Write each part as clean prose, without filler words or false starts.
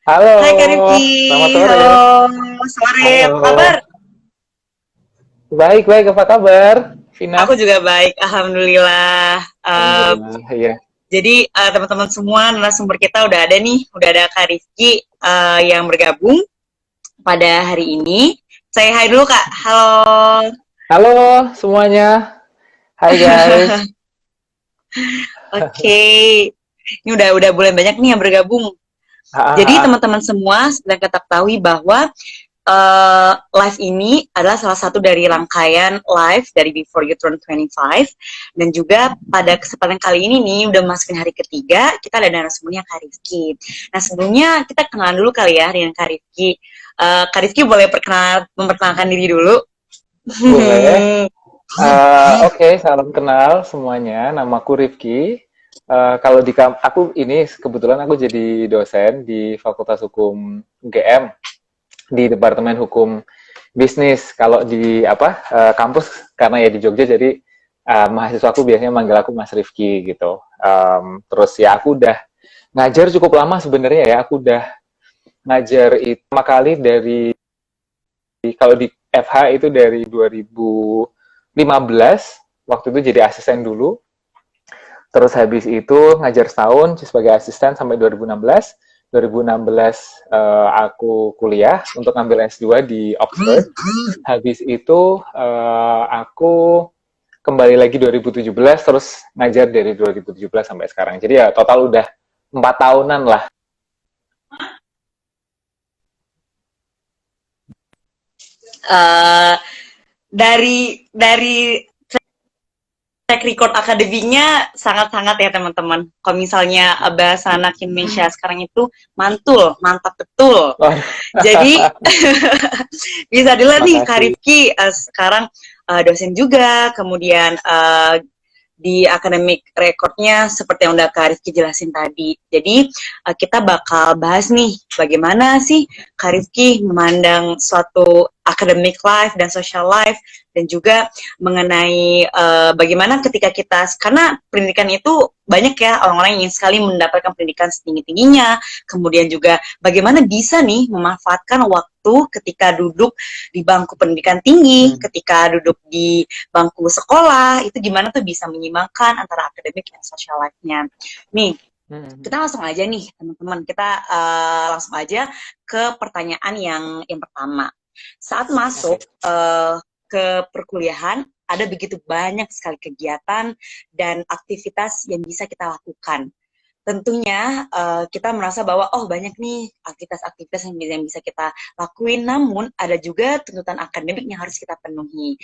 Halo, Hai Kak Rifki, selamat sore. halo, sore, apa kabar? Halo, baik-baik, apa kabar, Aku Vina? juga baik, Alhamdulillah. Alhamdulillah, iya. Jadi teman-teman semua, narasumber kita udah ada nih, udah ada Kak Rifki yang bergabung pada hari ini. Saya hai dulu Kak, halo. Halo semuanya, hai guys. Oke, ini udah boleh banyak nih yang bergabung. Ah, ah, Jadi ah. teman-teman semua sedang kita ketahui bahwa live ini adalah salah satu dari rangkaian live dari Before You Turn 25 dan juga pada kesempatan kali ini nih udah masukin hari ketiga kita ada narasumbernya Kak Rifki. Nah sebelumnya kita kenalan dulu kali ya dengan Kak Rifki. Kak Rifki boleh memperkenalkan diri dulu? Boleh. Oke, salam kenal semuanya. Namaku Rifki. Kalau aku ini kebetulan aku jadi dosen di Fakultas Hukum UGM di Departemen Hukum Bisnis. Kalau di kampus karena ya di Jogja jadi mahasiswa aku biasanya manggil aku Mas Rifki gitu. Terus ya aku udah ngajar cukup lama sebenarnya ya. Aku udah ngajar itu pertama kali dari kalau di FH itu dari 2015 waktu itu jadi asisten dulu. Terus habis itu ngajar setahun sebagai asisten sampai 2016. 2016 aku kuliah untuk ngambil S2 di Oxford. Habis itu aku kembali lagi 2017 terus ngajar dari 2017 sampai sekarang. Jadi ya total udah 4 tahunan lah. Eh, dari track record akademiknya sangat-sangat ya teman-teman. Kalau misalnya bahasa anak Indonesia sekarang itu mantul, mantap betul. Waduh, Jadi bisa dilihat nih Kak makasih. Rifki sekarang dosen juga, kemudian di akademik recordnya seperti yang udah Kak Rifki jelasin tadi. Jadi kita bakal bahas nih bagaimana sih Kak Rifki memandang suatu academic life dan social life dan juga mengenai bagaimana ketika kita, karena pendidikan itu banyak ya orang-orang yang ingin sekali mendapatkan pendidikan setinggi-tingginya, kemudian juga bagaimana bisa nih memanfaatkan waktu ketika duduk di bangku pendidikan tinggi, Hmm. ketika duduk di bangku sekolah, itu gimana tuh bisa menyimbangkan antara akademik dan social life-nya. Nih, Hmm. kita langsung aja nih teman-teman, kita langsung aja ke pertanyaan yang pertama. Saat masuk Oke. ke perkuliahan, ada begitu banyak sekali kegiatan dan aktivitas yang bisa kita lakukan. Tentunya kita merasa bahwa oh banyak nih aktivitas-aktivitas yang bisa kita lakuin, namun ada juga tuntutan akademik yang harus kita penuhi.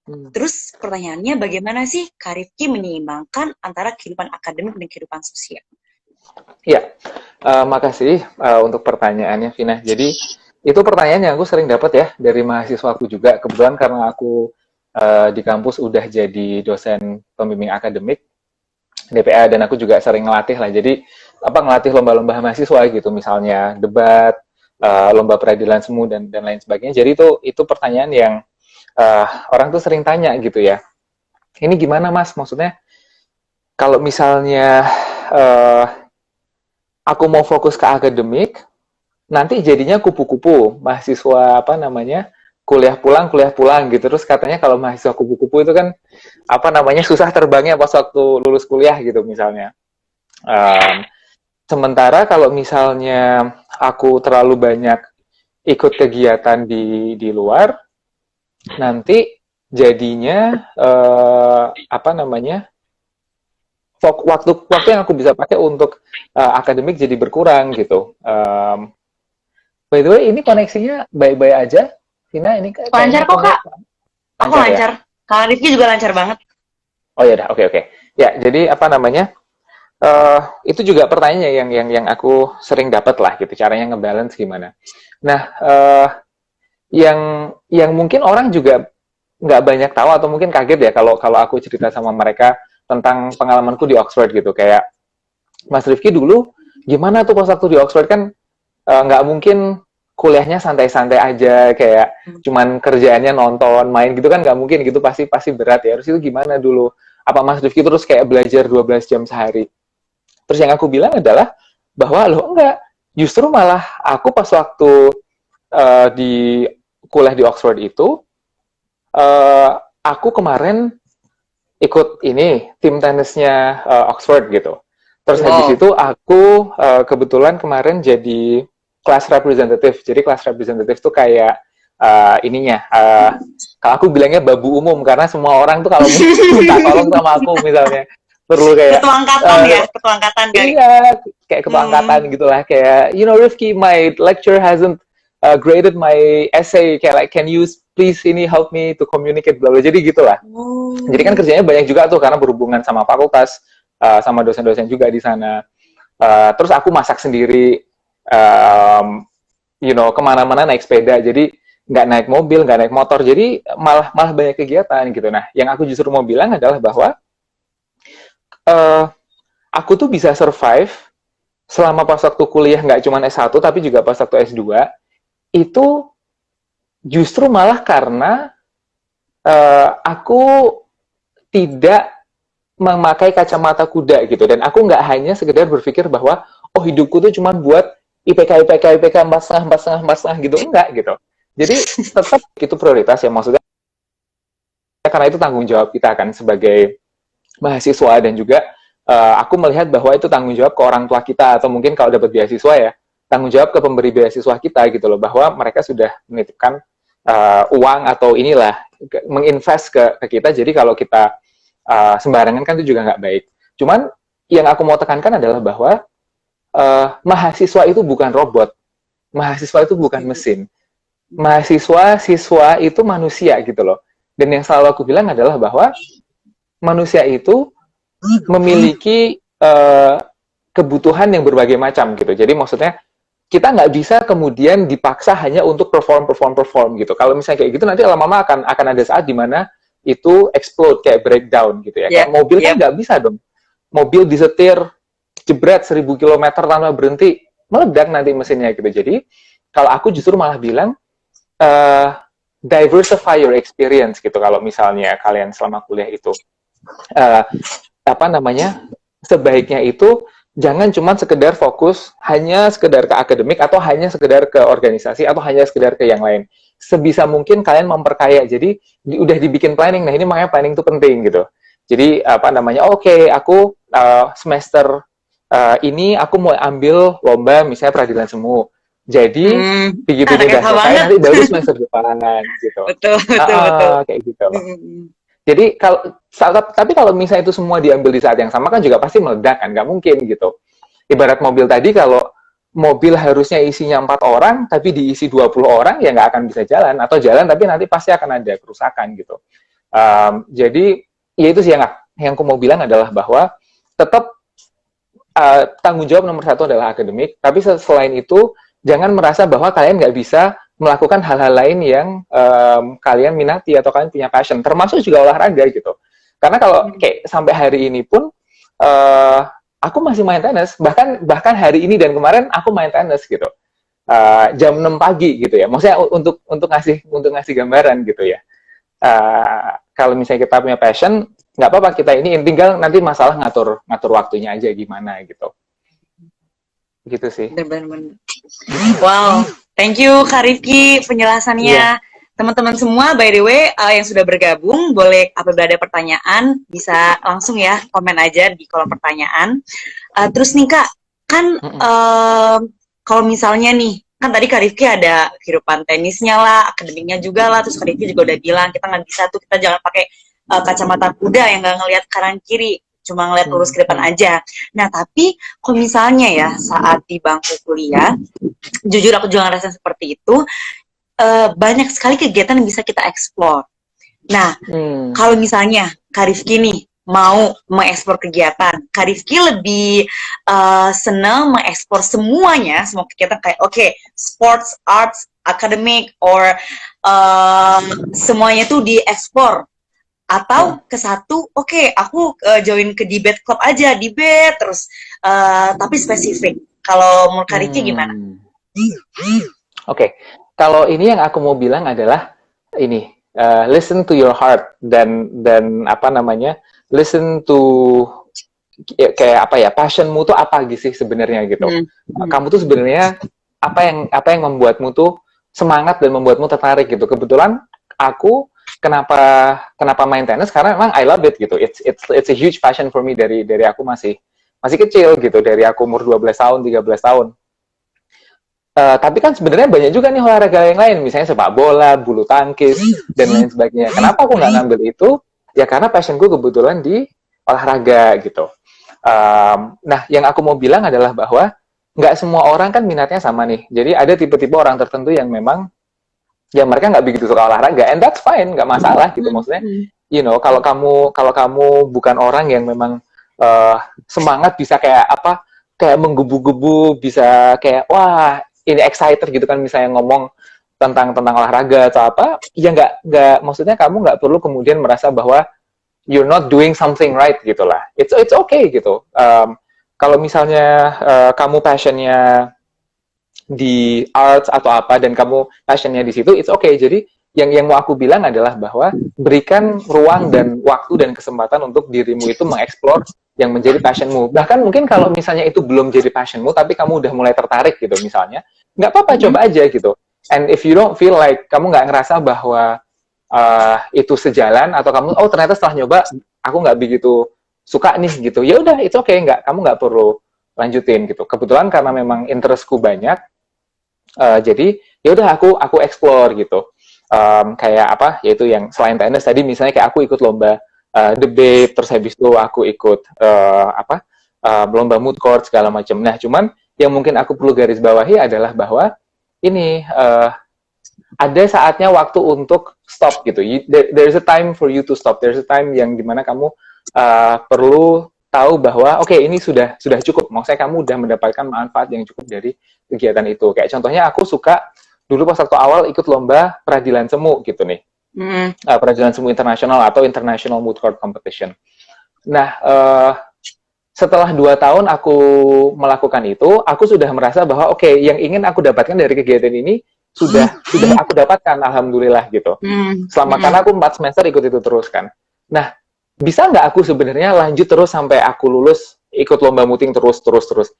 Hmm. Terus pertanyaannya bagaimana sih Kak Rifki menyeimbangkan antara kehidupan akademik dan kehidupan sosial? Ya, makasih untuk pertanyaannya, Vina. Jadi itu pertanyaan yang aku sering dapat ya dari mahasiswa aku juga. Kebetulan karena aku di kampus udah jadi dosen pembimbing akademik DPA dan aku juga sering ngelatih lah. Jadi ngelatih lomba-lomba mahasiswa gitu, misalnya debat, lomba peradilan semu dan lain sebagainya. Jadi itu pertanyaan yang orang tuh sering tanya gitu ya. Ini gimana Mas? Maksudnya kalau misalnya uh, aku mau fokus ke akademik, nanti jadinya kupu-kupu mahasiswa kuliah pulang gitu. Terus katanya kalau mahasiswa kupu-kupu itu kan susah terbangnya pas waktu lulus kuliah gitu misalnya. um, Sementara kalau misalnya aku terlalu banyak ikut kegiatan di luar, nanti jadinya waktu waktu yang aku bisa pakai untuk akademik jadi berkurang gitu. By the way, ini koneksinya baik-baik aja, Vina. Ini Lancar kayaknya kok kamu Kak, aku lancar ya. lancar. Kak Rifki juga lancar banget. Oh ya, oke oke. Ya, jadi itu juga pertanyaannya yang aku sering dapat lah gitu. Caranya ngebalance gimana. Nah, yang mungkin orang juga nggak banyak tahu atau mungkin kaget ya kalau kalau aku cerita sama mereka tentang pengalamanku di Oxford gitu. Kayak Mas Rifki dulu gimana tuh pas waktu di Oxford kan nggak mungkin kuliahnya santai-santai aja kayak cuman kerjaannya nonton main gitu kan nggak mungkin gitu pasti pasti berat ya. Terus itu gimana dulu? Apa Mas Rifki terus kayak belajar 12 jam sehari? Terus yang aku bilang adalah bahwa loh enggak, justru malah aku pas waktu di kuliah di Oxford itu, aku kemarin ikut ini tim tenisnya Oxford gitu. Terus habis Wow. itu aku kebetulan kemarin jadi class representative. Jadi class representative tuh kayak ininya, kalau aku bilangnya babu umum karena semua orang tuh kalau minta tolong sama aku misalnya perlu kayak Ketua angkatan ya, ketua angkatan kali. iya kayak ketua angkatan Hmm. gitulah kayak Rifki, my lecturer hasn't graded my essay, kayak like can you please ini help me to communicate bla bla, jadi gitulah. Jadi kan Oh. kerjanya banyak juga tuh karena berhubungan sama fakultas, sama dosen-dosen juga di sana. Terus aku masak sendiri, um, kemana-mana naik sepeda. Jadi nggak naik mobil, nggak naik motor. Jadi malah malah banyak kegiatan gitu. Nah, yang aku justru mau bilang adalah bahwa uh, aku tuh bisa survive selama pas waktu kuliah nggak cuma S1 tapi juga pas waktu S2 itu justru malah karena aku tidak memakai kacamata kuda gitu, dan aku nggak hanya sekedar berpikir bahwa oh hidupku tuh cuma buat IPK 4,5 gitu, enggak gitu. Jadi tetap itu prioritas ya, maksudnya karena itu tanggung jawab kita kan sebagai mahasiswa, dan juga aku melihat bahwa itu tanggung jawab ke orang tua kita, atau mungkin kalau dapat beasiswa ya tanggung jawab ke pemberi beasiswa kita gitu loh, bahwa mereka sudah menitipkan uang atau inilah menginvest ke kita. Jadi kalau kita sembarangan kan itu juga nggak baik. Cuman yang aku mau tekankan adalah bahwa mahasiswa itu bukan robot, mahasiswa itu bukan mesin, mahasiswa siswa itu manusia gitu loh. Dan yang selalu aku bilang adalah bahwa manusia itu memiliki kebutuhan yang berbagai macam gitu. Jadi maksudnya kita nggak bisa kemudian dipaksa hanya untuk perform gitu. Kalau misalnya kayak gitu nanti lama-lama akan ada saat dimana itu explode, kayak breakdown gitu ya. Yeah. Kayak mobil kan nggak bisa dong. Mobil disetir jebret 1000 kilometer tanpa berhenti, meledak nanti mesinnya gitu. Jadi kalau aku justru malah bilang diversify your experience gitu. Kalau misalnya kalian selama kuliah itu sebaiknya itu jangan cuma sekedar fokus hanya sekedar ke akademik atau hanya sekedar ke organisasi atau hanya sekedar ke yang lain. Sebisa mungkin kalian memperkaya. Jadi udah dibikin planning. Nah, ini makanya planning itu penting gitu. Jadi oke, aku semester ini aku mau ambil lomba misalnya peradilan semu. Jadi begitu ini udah selesai nanti baru semester depan gitu. Betul, betul. Kayak gitu. Jadi kalau misalnya itu semua diambil di saat yang sama kan juga pasti meledak kan, nggak mungkin gitu. Ibarat mobil tadi, kalau mobil harusnya isinya 4 orang tapi diisi 20 orang ya nggak akan bisa jalan, atau jalan tapi nanti pasti akan ada kerusakan gitu. Jadi ya itu sih yang aku mau bilang adalah bahwa tetap tanggung jawab nomor 1 adalah akademik, tapi selain itu jangan merasa bahwa kalian nggak bisa melakukan hal-hal lain yang kalian minati atau kalian punya passion, termasuk juga olahraga gitu. Karena kalau kayak sampai hari ini pun aku masih main tenis, bahkan hari ini dan kemarin aku main tenis gitu. Jam 6 pagi gitu ya. Maksudnya untuk ngasih gambaran gitu ya. Kalau misalnya kita punya passion, nggak apa-apa kita ini, tinggal nanti masalah ngatur waktunya aja gimana gitu. Gitu sih. Benar-benar. Wow, thank you Kak Rifki penjelasannya. Teman-teman semua, by the way, yang sudah bergabung, boleh apabila ada pertanyaan bisa langsung ya komen aja di kolom pertanyaan. Terus nih Kak, kan kalau misalnya nih, kan tadi Kak Rifki ada kehidupan tenisnya lah, akademiknya juga lah, terus Kak Rifki juga udah bilang kita nggak bisa tuh, kita jangan pakai kacamata kuda yang nggak ngelihat kanan kiri, cuma ngeliat lurus ke depan aja. Nah, tapi kalau misalnya ya saat di bangku kuliah, jujur aku juga ngerasa seperti itu, banyak sekali kegiatan yang bisa kita explore. Nah, kalau misalnya Kak Rifki nih mau mengeksplor kegiatan, Kak Rifki lebih senang mengeksplor semuanya, semua kegiatan kayak sports, arts, academic, or semuanya tuh dieksplor. Atau ke satu, aku join ke debate club aja, debate terus, tapi spesifik. Kalau menurut Kak Rifki gimana? Kalau ini yang aku mau bilang adalah ini, listen to your heart, dan listen to kayak apa ya, passionmu tuh apa sih sebenarnya gitu. Kamu tuh sebenarnya apa yang membuatmu tuh semangat dan membuatmu tertarik gitu. Kebetulan aku kenapa main tenis karena emang I love it gitu. It's a huge passion for me dari aku masih kecil gitu, dari aku umur 12 tahun, 13 tahun. Tapi kan sebenarnya banyak juga nih olahraga yang lain, misalnya sepak bola, bulu tangkis, dan lain sebagainya. Kenapa aku nggak ngambil itu? Ya karena passionku kebetulan di olahraga gitu. Nah, yang aku mau bilang adalah bahwa nggak semua orang kan minatnya sama nih. Jadi ada tipe-tipe orang tertentu yang memang ya mereka nggak begitu suka olahraga, and that's fine, nggak masalah gitu. Maksudnya, kalau kamu bukan orang yang memang semangat bisa kayak apa, kayak menggebu-gebu, bisa kayak wah ini excited gitu kan, misalnya ngomong tentang olahraga atau apa, ya nggak maksudnya kamu nggak perlu kemudian merasa bahwa you're not doing something right gitulah. It's okay gitu. Kalau misalnya kamu passionnya di arts atau apa dan kamu passionnya di situ, it's okay. Jadi yang mau aku bilang adalah bahwa berikan ruang dan waktu dan kesempatan untuk dirimu itu mengeksplor yang menjadi passionmu. Bahkan mungkin kalau misalnya itu belum jadi passionmu, tapi kamu udah mulai tertarik gitu misalnya, nggak apa-apa, coba aja gitu. And if you don't feel like kamu nggak ngerasa bahwa itu sejalan, atau kamu ternyata setelah nyoba aku nggak begitu suka nih gitu, ya udah it's okay, kamu nggak perlu lanjutin gitu. Kebetulan karena memang interestku banyak, jadi ya udah aku explore gitu. Kayak apa, yaitu yang selain tenis tadi, misalnya kayak aku ikut lomba debate, terus habis itu aku ikut lomba moot court segala macam. Nah, cuman yang mungkin aku perlu garis bawahi adalah bahwa ini ada saatnya waktu untuk stop gitu. There's a time for you to stop. There's a time yang dimana kamu perlu tahu bahwa oke, ini sudah cukup. Maksudnya kamu udah mendapatkan manfaat yang cukup dari kegiatan itu. Kayak contohnya aku suka dulu pas waktu awal ikut lomba peradilan semu gitu nih. Peradilan semu internasional atau International Moot Court Competition. Nah, setelah 2 tahun aku melakukan itu, aku sudah merasa bahwa oke, yang ingin aku dapatkan dari kegiatan ini sudah aku dapatkan, alhamdulillah gitu. Selama karena aku 4 semester ikut itu terus kan. Nah, bisa nggak aku sebenarnya lanjut terus sampai aku lulus ikut lomba muting terus?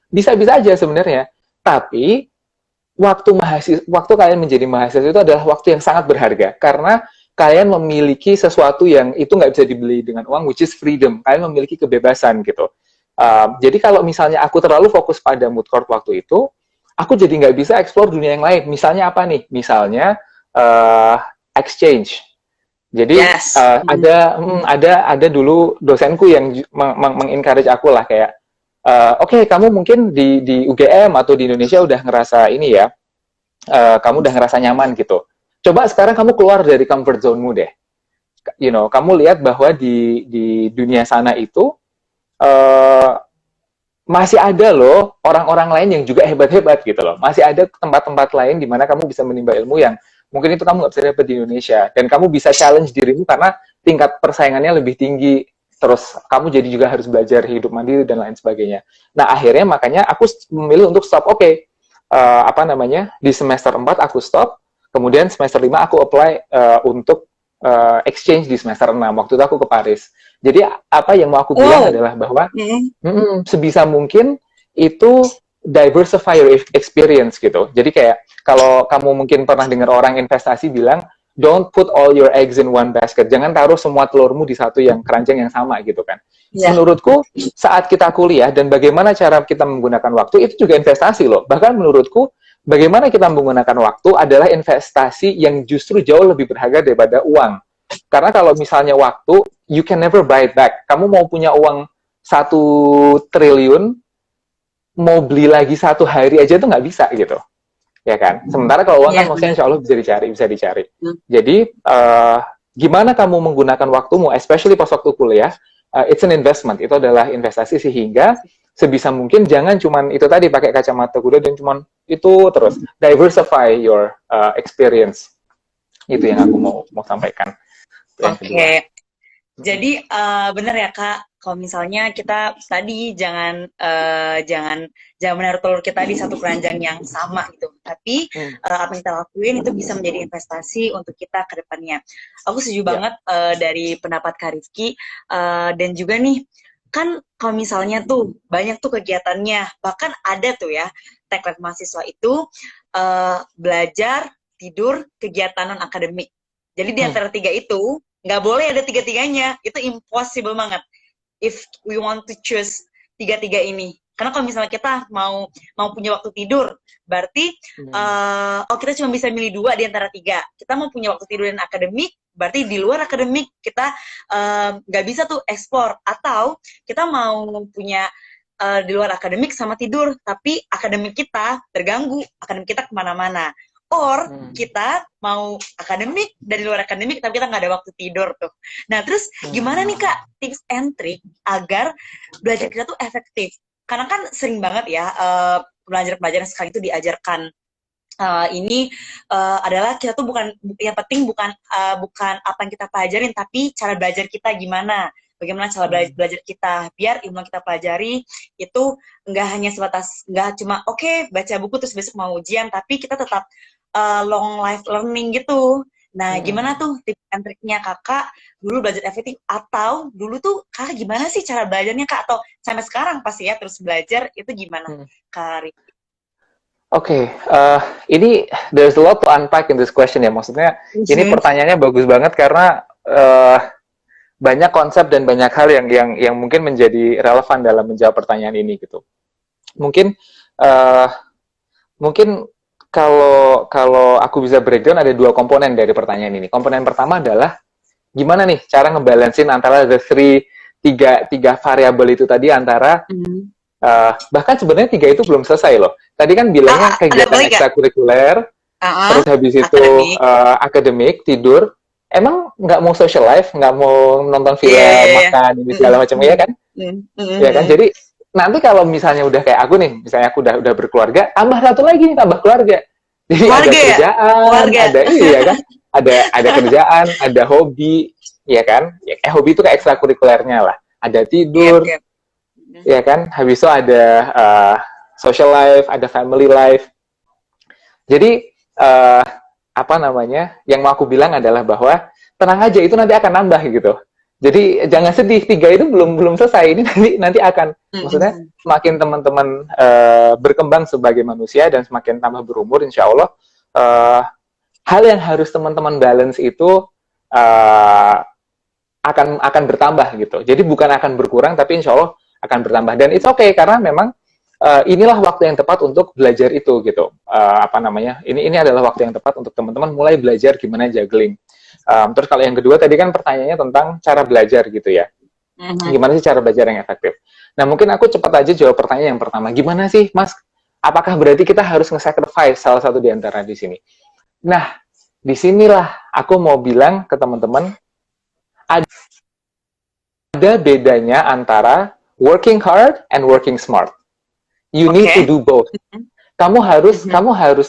Bisa-bisa aja sebenarnya. Tapi waktu kalian menjadi mahasiswa itu adalah waktu yang sangat berharga karena kalian memiliki sesuatu yang itu nggak bisa dibeli dengan uang, which is freedom. Kalian memiliki kebebasan gitu. Jadi kalau misalnya aku terlalu fokus pada moot court waktu itu, aku jadi nggak bisa explore dunia yang lain. Misalnya apa nih? Misalnya exchange. Jadi ada dulu dosenku yang mengencourage aku lah kayak, oke, kamu mungkin di UGM atau di Indonesia udah ngerasa ini ya, kamu udah ngerasa nyaman gitu. Coba sekarang kamu keluar dari comfort zone-mu deh. Kamu lihat bahwa di dunia sana itu masih ada loh orang-orang lain yang juga hebat-hebat gitu loh. Masih ada tempat-tempat lain di mana kamu bisa menimba ilmu yang mungkin itu kamu nggak bisa dapat di Indonesia. Dan kamu bisa challenge dirimu karena tingkat persaingannya lebih tinggi. Terus kamu jadi juga harus belajar hidup mandiri dan lain sebagainya. Nah, akhirnya makanya aku memilih untuk stop. Oke, di semester 4 aku stop. Kemudian semester 5 aku apply untuk exchange di semester 6. Waktu itu aku ke Paris. Jadi apa yang mau aku bilang adalah bahwa sebisa mungkin itu diversify your experience gitu. Jadi kayak kalau kamu mungkin pernah dengar orang investasi bilang, don't put all your eggs in one basket. Jangan taruh semua telurmu di satu yang keranjang yang sama gitu kan. Menurutku saat kita kuliah dan bagaimana cara kita menggunakan waktu itu juga investasi loh. Bahkan menurutku bagaimana kita menggunakan waktu adalah investasi yang justru jauh lebih berharga daripada uang. Karena kalau misalnya waktu, you can never buy it back. Kamu mau punya uang 1 triliun, mau beli lagi 1 hari aja tuh nggak bisa gitu. Ya kan? Sementara kalau uang kan maksudnya insya Allah bisa dicari. Jadi, gimana kamu menggunakan waktumu, especially pas waktu kuliah, it's an investment. Itu adalah investasi sehingga sebisa mungkin jangan cuman itu tadi pakai kacamata kuda dan cuman itu terus. Diversify your experience. Itu yang aku mau sampaikan. Oke. Jadi benar ya Kak, kalau misalnya kita tadi jangan menaruh telur kita di satu keranjang yang sama gitu. Tapi apa yang kita lakuin itu bisa menjadi investasi untuk kita ke depannya. Aku setuju banget dari pendapat Kak Rifki, dan juga nih kan kalau misalnya tuh banyak tuh kegiatannya, bahkan ada tuh ya tagline mahasiswa itu belajar, tidur, kegiatan non akademik. Jadi di antara tiga itu nggak boleh ada tiga-tiganya, itu impossible banget. If we want to choose tiga-tiga ini, karena kalau misalnya kita mau punya waktu tidur, berarti kita cuma bisa milih dua di antara tiga. Kita mau punya waktu tidur dan akademik, berarti di luar akademik kita nggak bisa tuh explore. Atau kita mau punya di luar akademik sama tidur, tapi akademik kita terganggu, akademik kita kemana-mana. Or kita mau akademik dari luar akademik, tapi kita nggak ada waktu tidur tuh. Nah terus gimana nih Kak tips and trick agar belajar kita tuh efektif? Karena kan sering banget ya pelajaran-pelajaran sekarang itu diajarkan ini adalah kita tuh bukan yang penting bukan apa yang kita pelajarin, tapi cara belajar kita gimana. Bagaimana cara belajar kita biar ilmu yang kita pelajari itu nggak hanya sebatas nggak cuma oke, baca buku terus besok mau ujian, tapi kita tetap long life learning gitu. Nah, gimana tuh tips and triknya Kakak dulu belajar efektif, atau dulu tuh Kakak gimana sih cara belajarnya Kak, atau sampai sekarang pasti ya terus belajar itu gimana Kak Rifki? Oke, ini there's a lot to unpack in this question ya. Maksudnya ini pertanyaannya bagus banget karena banyak konsep dan banyak hal yang mungkin menjadi relevan dalam menjawab pertanyaan ini gitu. Mungkin kalau aku bisa breakdown ada dua komponen dari pertanyaan ini. Komponen pertama adalah gimana nih cara ngebalancein antara tiga variabel itu tadi antara bahkan sebenarnya tiga itu belum selesai loh. Tadi kan bilangnya kegiatan ekstrakurikuler, terus habis itu akademik, tidur. Emang nggak mau social life, nggak mau nonton film, makan, ini segala macam ya kan? Ya kan? Jadi nanti kalau misalnya udah kayak aku nih, misalnya aku udah berkeluarga, tambah satu lagi nih, tambah keluarga. Jadi ada kerjaan, ada iya kan? Ada kerjaan, ada hobi, ya kan? Hobi itu kayak ekstrakurikulernya lah. Ada tidur, ya kan? Habis itu ada social life, ada family life. Jadi apa namanya? Yang mau aku bilang adalah bahwa tenang aja, itu nanti akan nambah gitu. Jadi jangan sedih, tiga itu belum selesai. Ini nanti akan, maksudnya semakin teman-teman berkembang sebagai manusia dan semakin tambah berumur, insya Allah hal yang harus teman-teman balance itu akan bertambah gitu. Jadi bukan akan berkurang, tapi insya Allah akan bertambah. Dan it's okay karena memang inilah waktu yang tepat untuk belajar itu gitu. Apa namanya? Ini adalah waktu yang tepat untuk teman-teman mulai belajar gimana juggling. Terus kalau yang kedua tadi kan pertanyaannya tentang cara belajar gitu ya. Gimana sih cara belajar yang efektif? Nah mungkin aku cepat aja jawab pertanyaan yang pertama. Gimana sih Mas? Apakah berarti kita harus nge-sacrifice salah satu di antara di sini? Nah, disinilah aku mau bilang ke teman-teman ada bedanya antara working hard and working smart. You need to do both. Kamu harus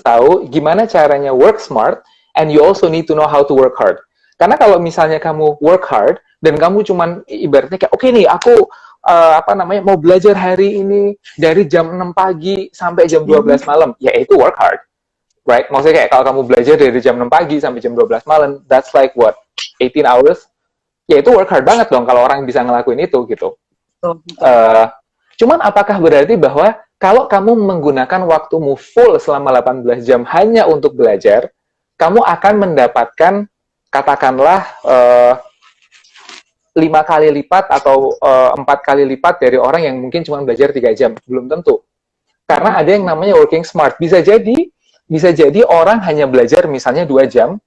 tahu gimana caranya work smart, and you also need to know how to work hard. Karena kalau misalnya kamu work hard dan kamu cuman ibaratnya kayak oke nih aku mau belajar hari ini dari jam 6 pagi sampai jam 12 malam, ya itu work hard. Right? Maksudnya kayak kalau kamu belajar dari jam 6 pagi sampai jam 12 malam, that's like what? 18 hours? Ya itu work hard banget dong kalau orang bisa ngelakuin itu gitu. Cuman apakah berarti bahwa kalau kamu menggunakan waktumu full selama 18 jam hanya untuk belajar, kamu akan mendapatkan katakanlah 5 kali lipat atau 4 kali lipat dari orang yang mungkin cuma belajar 3 jam? Belum tentu. Karena ada yang namanya working smart. Bisa jadi orang hanya belajar misalnya 2 jam,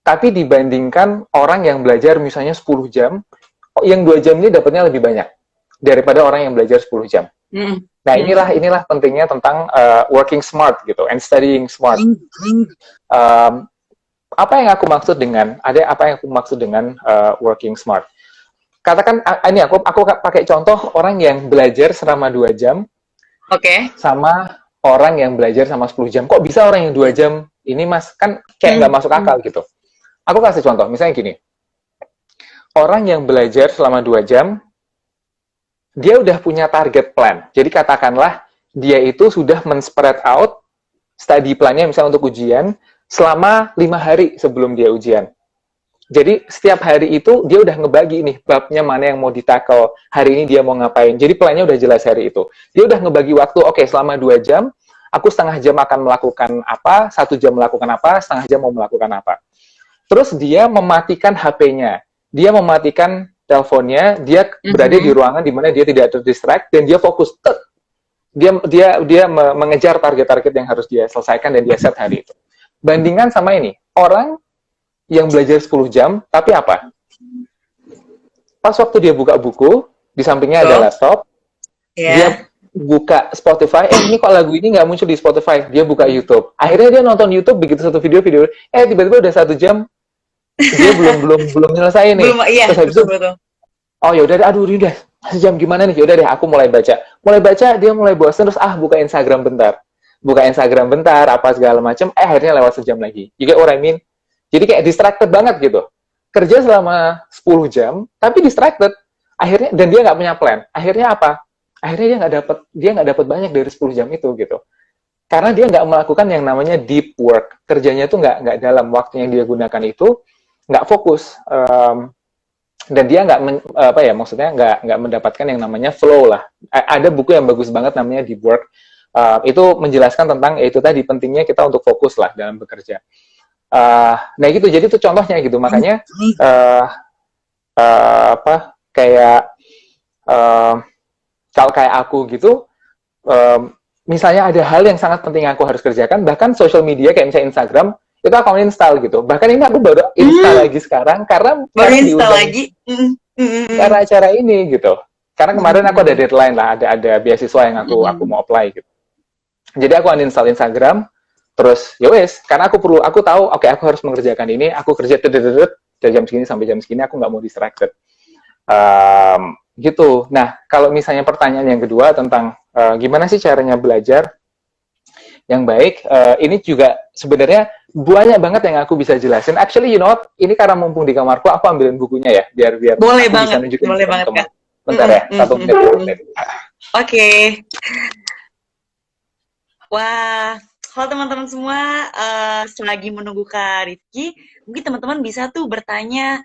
tapi dibandingkan orang yang belajar misalnya 10 jam, yang 2 jam ini dapatnya lebih banyak daripada orang yang belajar 10 jam. Nah, inilah pentingnya tentang working smart gitu, and studying smart. Apa yang aku maksud dengan working smart? Katakan ini aku pakai contoh orang yang belajar selama 2 jam, sama orang yang belajar sama 10 jam. Kok bisa orang yang 2 jam ini Mas, kan kayak nggak masuk akal gitu. Aku kasih contoh, misalnya gini. Orang yang belajar selama 2 jam, dia udah punya target plan. Jadi katakanlah dia itu sudah men-spread out study plan-nya misalnya untuk ujian selama 5 hari sebelum dia ujian. Jadi setiap hari itu dia udah ngebagi nih babnya mana yang mau di-tackle. Hari ini dia mau ngapain. Jadi plannya udah jelas hari itu. Dia udah ngebagi waktu, oke, selama 2 jam, aku setengah jam akan melakukan apa, 1 jam melakukan apa, setengah jam mau melakukan apa. Terus dia mematikan HP-nya. Dia mematikan teleponnya, dia berada di ruangan di mana dia tidak terdistract, dan dia fokus. Dia mengejar target-target yang harus dia selesaikan dan dia set hari itu. Bandingkan sama ini, orang yang belajar 10 jam, tapi apa? Pas waktu dia buka buku, di sampingnya ada laptop, dia buka Spotify, ini kok lagu ini nggak muncul di Spotify, dia buka YouTube. Akhirnya dia nonton YouTube, begitu satu video, tiba-tiba udah 1 jam, dia belum nyelesain nih. Belum, iya, terus habis itu, oh ya udah, aduh ini udah 1 jam gimana nih? Ya udah deh, aku mulai baca. Dia mulai bosan, terus buka Instagram bentar. Apa segala macam, akhirnya lewat sejam lagi. You get what I mean? Jadi kayak distracted banget gitu. Kerja selama 10 jam, tapi distracted. Akhirnya, dan dia nggak punya plan. Akhirnya apa? Akhirnya dia nggak dapat banyak dari 10 jam itu gitu. Karena dia nggak melakukan yang namanya deep work. Kerjanya itu nggak dalam, waktu yang dia gunakan itu nggak fokus. Dan dia maksudnya nggak mendapatkan yang namanya flow lah. Ada buku yang bagus banget namanya Deep Work. Itu menjelaskan tentang itu tadi pentingnya kita untuk fokus lah dalam bekerja. Nah gitu, jadi itu contohnya gitu. Makanya kalau kayak aku gitu, misalnya ada hal yang sangat penting yang aku harus kerjakan, bahkan social media kayak misalnya Instagram, itu aku install gitu. Bahkan ini aku baru install lagi sekarang karena install lagi karena acara ini gitu. Karena kemarin aku ada deadline lah, ada beasiswa yang aku mau apply gitu. Jadi aku uninstall Instagram. Terus ya wes, karena aku tahu, oke, aku harus mengerjakan ini, aku kerja dari jam segini sampai jam segini, aku nggak mau distracted. Gitu. Nah, kalau misalnya pertanyaan yang kedua tentang gimana sih caranya belajar yang baik, ini juga sebenarnya banyak banget yang aku bisa jelasin. Actually, you know what? Ini karena mumpung di kamarku, aku ambilin bukunya ya, biar boleh aku banget, bisa nunjukin boleh banget, Kak. Bentar ya, 1 menit. Oke. Wah. Halo teman-teman semua, selagi menunggu Kak Rifki, mungkin teman-teman bisa tuh bertanya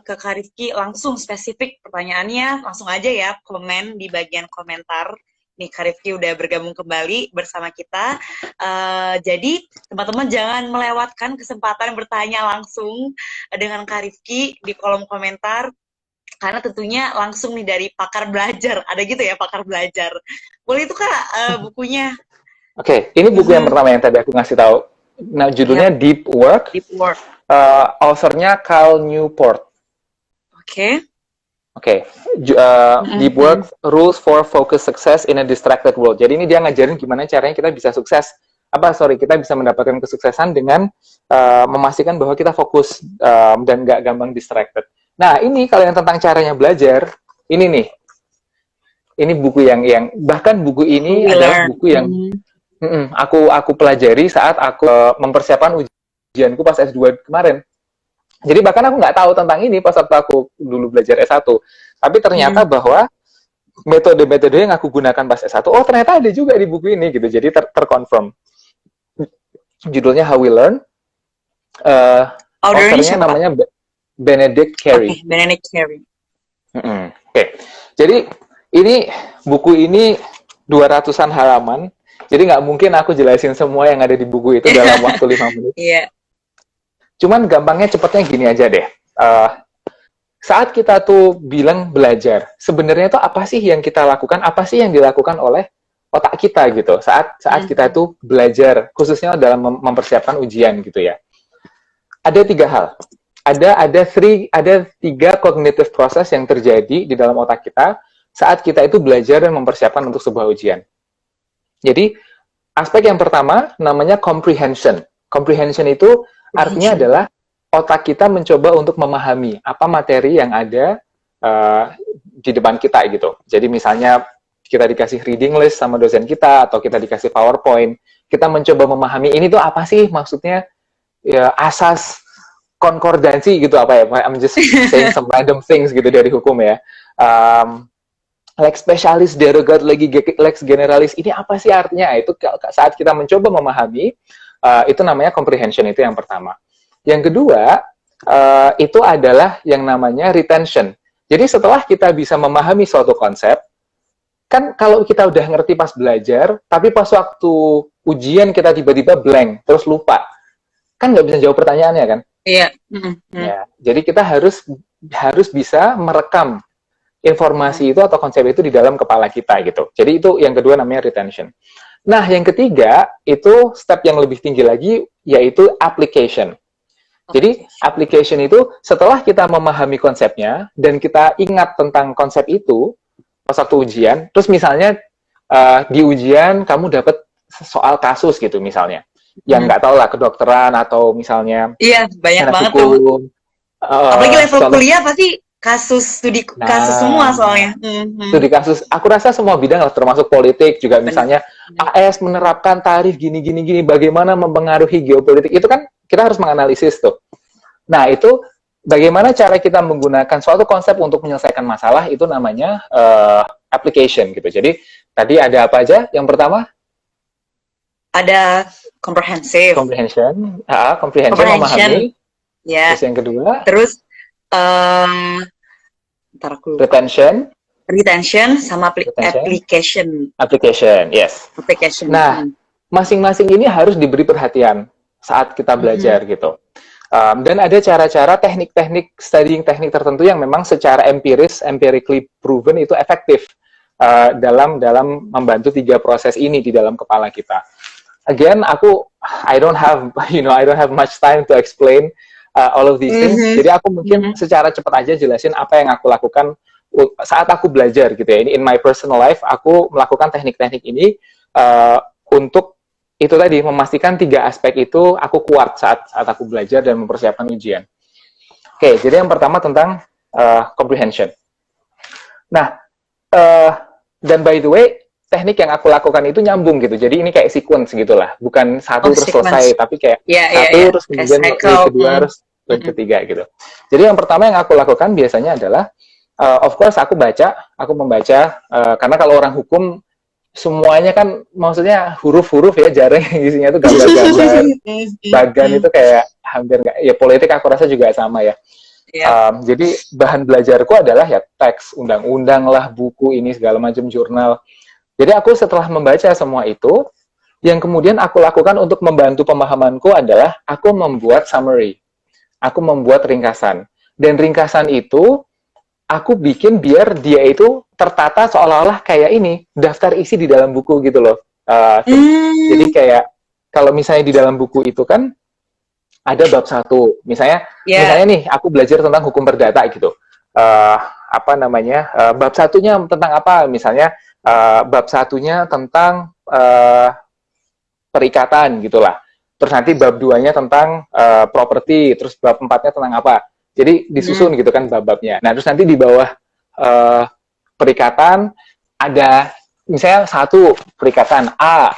ke Kak Rifki langsung spesifik pertanyaannya, langsung aja ya komen di bagian komentar. Nih Kak Rifki udah bergabung kembali bersama kita, jadi teman-teman jangan melewatkan kesempatan bertanya langsung dengan Kak Rifki di kolom komentar, karena tentunya langsung nih dari pakar belajar, ada gitu ya pakar belajar. Boleh itu Kak bukunya? Oke, ini buku yang pertama yang tadi aku ngasih tahu. Nah, judulnya Deep Work. Deep Work. Authornya Cal Newport. Oke. Deep Work, Rules for Focused Success in a Distracted World. Jadi ini dia ngajarin gimana caranya kita bisa sukses. Kita bisa mendapatkan kesuksesan dengan memastikan bahwa kita fokus dan nggak gampang distracted. Nah, ini kalau yang tentang caranya belajar, ini nih. Ini buku yang bahkan buku ini adalah buku yang aku pelajari saat aku mempersiapkan ujianku pas S2 kemarin. Jadi bahkan aku nggak tahu tentang ini pas waktu aku dulu belajar S1. Tapi ternyata bahwa metode-metode yang aku gunakan pas S1, ternyata ada juga di buku ini gitu. Jadi terconfirm. Judulnya How We Learn. Authornya namanya Benedict Carey. Benedict Carey. Jadi ini buku ini 200-an halaman. Jadi nggak mungkin aku jelasin semua yang ada di buku itu dalam waktu 5 menit. Iya. Cuman gampangnya cepatnya gini aja deh. Saat kita tuh bilang belajar, sebenarnya tuh apa sih yang kita lakukan? Apa sih yang dilakukan oleh otak kita gitu? Saat kita tuh belajar, khususnya dalam mempersiapkan ujian gitu ya. Ada 3 hal. Ada 3 cognitive process yang terjadi di dalam otak kita saat kita itu belajar dan mempersiapkan untuk sebuah ujian. Jadi, aspek yang pertama namanya comprehension. Comprehension itu artinya adalah otak kita mencoba untuk memahami apa materi yang ada di depan kita gitu. Jadi misalnya kita dikasih reading list sama dosen kita, atau kita dikasih PowerPoint, kita mencoba memahami ini tuh apa sih maksudnya, ya, asas konkordansi gitu apa ya, I'm just saying some random things gitu dari hukum ya. Lex specialis, derogat, lex generalis, ini apa sih artinya? Itu saat kita mencoba memahami, itu namanya comprehension, itu yang pertama. Yang kedua, itu adalah yang namanya retention. Jadi setelah kita bisa memahami suatu konsep, kan kalau kita udah ngerti pas belajar, tapi pas waktu ujian kita tiba-tiba blank, terus lupa, kan nggak bisa jawab pertanyaannya kan? Iya. Ya, jadi kita harus bisa merekam informasi itu atau konsep itu di dalam kepala kita gitu. Jadi itu yang kedua namanya retention. Nah, yang ketiga itu step yang lebih tinggi lagi yaitu application. Jadi application itu setelah kita memahami konsepnya dan kita ingat tentang konsep itu pas waktu ujian, terus misalnya di ujian kamu dapat soal kasus gitu misalnya, yang nggak tahu lah kedokteran atau misalnya Iya, banyak banget tuh. hukum, Apalagi level soal, kuliah pasti kasus studi kasus semua soalnya. studi kasus. Aku rasa semua bidang lah, termasuk politik juga misalnya AS menerapkan tarif gini gini gini, bagaimana mempengaruhi geopolitik itu kan kita harus menganalisis tuh. Nah itu bagaimana cara kita menggunakan suatu konsep untuk menyelesaikan masalah itu namanya application gitu. Jadi tadi ada apa aja? Yang pertama ada comprehensive. Comprehension, memahami. Ya. Terus yang kedua, terus ntar aku lupa. Retention sama application. Yes. Application. Nah, masing-masing ini harus diberi perhatian saat kita belajar gitu. Dan ada cara-cara teknik-teknik studying teknik tertentu yang memang secara empirically proven itu efektif dalam membantu 3 proses ini di dalam kepala kita. Again, I don't have much time to explain all of these things. Jadi aku mungkin secara cepat aja jelasin apa yang aku lakukan saat aku belajar gitu ya. Ini in my personal life, aku melakukan teknik-teknik ini untuk itu tadi, memastikan 3 aspek itu aku kuat saat aku belajar dan mempersiapkan ujian. Oke, jadi yang pertama tentang comprehension. Nah, dan by the way, teknik yang aku lakukan itu nyambung gitu. Jadi ini kayak sequence gitulah, bukan satu terus selesai, tapi kayak satu terus kemudian kedua terus ketiga gitu. Jadi yang pertama yang aku lakukan biasanya adalah of course aku membaca karena kalau orang hukum semuanya kan maksudnya huruf-huruf ya, jarang isinya itu gambar-gambar. Bagan itu kayak hampir nggak, ya politik aku rasa juga sama ya. Jadi bahan belajarku adalah ya teks, undang-undang lah, buku ini segala macam, jurnal. Jadi aku setelah membaca semua itu, yang kemudian aku lakukan untuk membantu pemahamanku adalah aku membuat summary. Aku membuat ringkasan. Dan ringkasan itu aku bikin biar dia itu tertata seolah-olah kayak ini, daftar isi di dalam buku gitu loh. Jadi kayak, kalau misalnya di dalam buku itu kan, ada bab 1. Misalnya nih, aku belajar tentang hukum perdata gitu. Bab 1-nya tentang apa? Misalnya, bab 1-nya tentang perikatan gitulah. Terus nanti bab 2-nya tentang properti, terus bab 4-nya tentang apa. Jadi disusun gitu kan bab-babnya. Nah, terus nanti di bawah perikatan ada misalnya 1 perikatan A,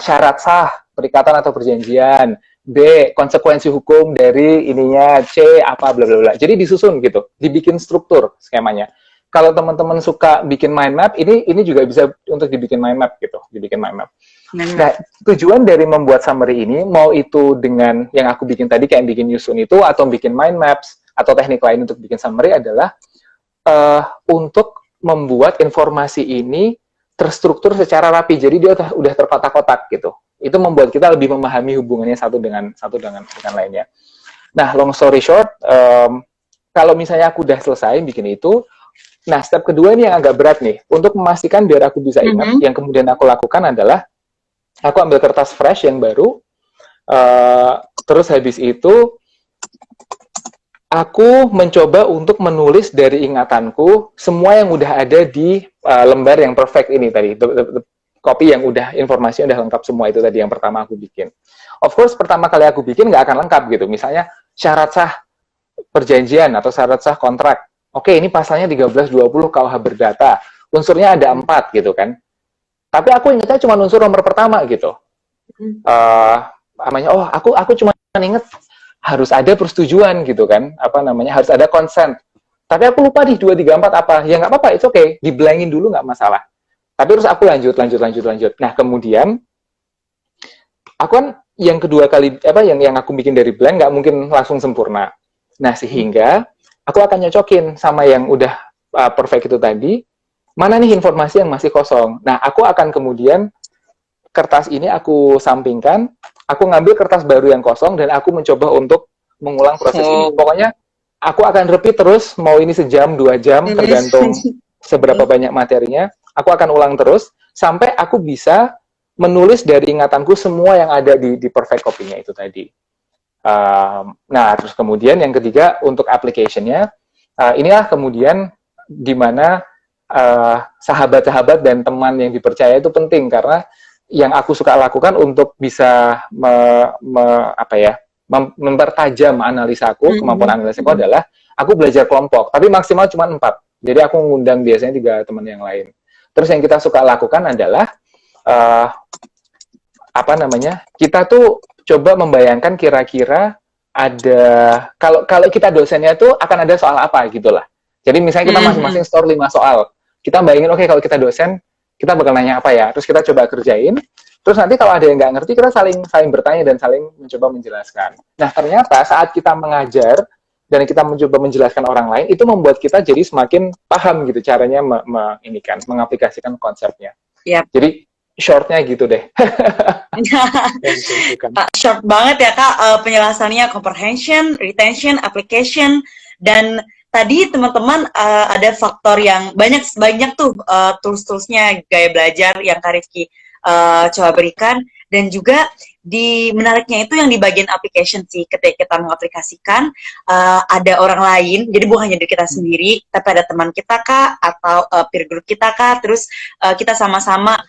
syarat sah perikatan atau perjanjian, B, konsekuensi hukum dari ininya, C, apa bla bla bla. Jadi disusun gitu, dibikin struktur skemanya. Kalau teman-teman suka bikin mind map, ini juga bisa untuk dibikin mind map gitu, dibikin mind map. Nah, tujuan dari membuat summary ini, mau itu dengan yang aku bikin tadi kayak bikin Yusun itu, atau bikin mind maps, atau teknik lain untuk bikin summary adalah untuk membuat informasi ini terstruktur secara rapi. Jadi dia udah terkotak-kotak gitu. Itu membuat kita lebih memahami hubungannya satu dengan lainnya. Nah, long story short, kalau misalnya aku udah selesai bikin itu, nah step kedua ini yang agak berat nih. Untuk memastikan biar aku bisa ingat, yang kemudian aku lakukan adalah aku ambil kertas fresh yang baru, terus habis itu aku mencoba untuk menulis dari ingatanku semua yang udah ada di lembar yang perfect ini tadi, copy yang udah informasinya udah lengkap semua itu tadi yang pertama aku bikin. Of course pertama kali aku bikin nggak akan lengkap gitu. Misalnya syarat sah perjanjian atau syarat sah kontrak. Oke, ini pasalnya 1320 KUH Berdata. Unsurnya ada 4 gitu kan. Tapi aku ingatnya cuma unsur nomor pertama gitu. Aku cuma inget harus ada persetujuan gitu kan. Harus ada consent. Tapi aku lupa di 2, 3, 4 apa. Ya nggak apa-apa, it's okay. Diblangin dulu nggak masalah. Tapi terus aku lanjut. Nah, kemudian aku kan yang kedua kali yang aku bikin dari blank nggak mungkin langsung sempurna. Nah, sehingga aku akan nyocokin sama yang udah perfect itu tadi, mana nih informasi yang masih kosong. Nah, aku akan kemudian kertas ini aku sampingkan, aku ngambil kertas baru yang kosong dan aku mencoba untuk mengulang proses ini. Pokoknya aku akan repeat terus, mau ini sejam, 2 jam, tergantung seberapa banyak materinya. Aku akan ulang terus sampai aku bisa menulis dari ingatanku semua yang ada di perfect copy-nya itu tadi. Nah, terus kemudian yang ketiga untuk application-nya, inilah kemudian di mana sahabat-sahabat dan teman yang dipercaya itu penting karena yang aku suka lakukan untuk bisa mempertajam analisaku, kemampuan analisaku adalah aku belajar kelompok, tapi maksimal cuma 4. Jadi aku mengundang biasanya 3 teman yang lain. Terus yang kita suka lakukan adalah kita tuh coba membayangkan kira-kira ada kalau kita dosennya itu akan ada soal apa gitulah. Jadi misalnya kita masing-masing store 5 soal. Kita bayangin oke, kalau kita dosen kita bakal nanya apa ya, terus kita coba kerjain, terus nanti kalau ada yang nggak ngerti kita saling bertanya dan saling mencoba menjelaskan. Nah, ternyata saat kita mengajar dan kita mencoba menjelaskan orang lain, itu membuat kita jadi semakin paham gitu caranya mengaplikasikan konsepnya. Yep. Jadi shortnya gitu deh. Short banget ya Kak, penjelasannya comprehension, retention, application, dan tadi teman-teman ada faktor yang banyak tuh tools-toolsnya gaya belajar yang Kak Rifki coba berikan, dan juga di menariknya itu yang di bagian application sih, ketika kita mengaplikasikan ada orang lain, jadi bukan hanya diri kita sendiri, tapi ada teman kita Kak, atau peer group kita Kak, terus kita sama-sama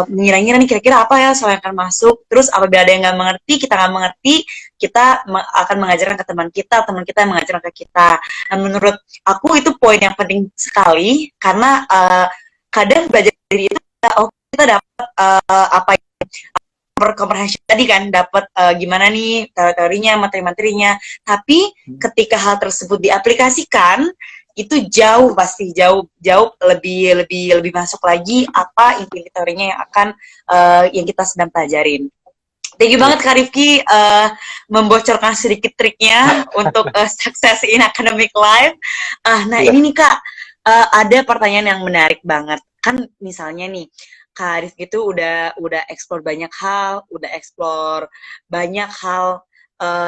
mengira-ngira nih kira-kira apa ya soal yang akan masuk, terus apabila ada yang kita nggak mengerti, kita akan mengajarkan ke teman kita yang mengajarkan ke kita. Nah, menurut aku itu poin yang penting sekali, karena kadang belajar diri itu kita dapat comprehension tadi kan, dapat gimana nih teorinya, materi-materinya, tapi ketika hal tersebut diaplikasikan itu pasti jauh lebih masuk lagi apa inti teorinya yang akan yang kita sedang pelajarin. Thank you banget Kak Rifki membocorkan sedikit triknya untuk sukses in academic life. Nah ini nih Kak, ada pertanyaan yang menarik banget. Kan misalnya nih Kak Rifki itu udah explore banyak hal,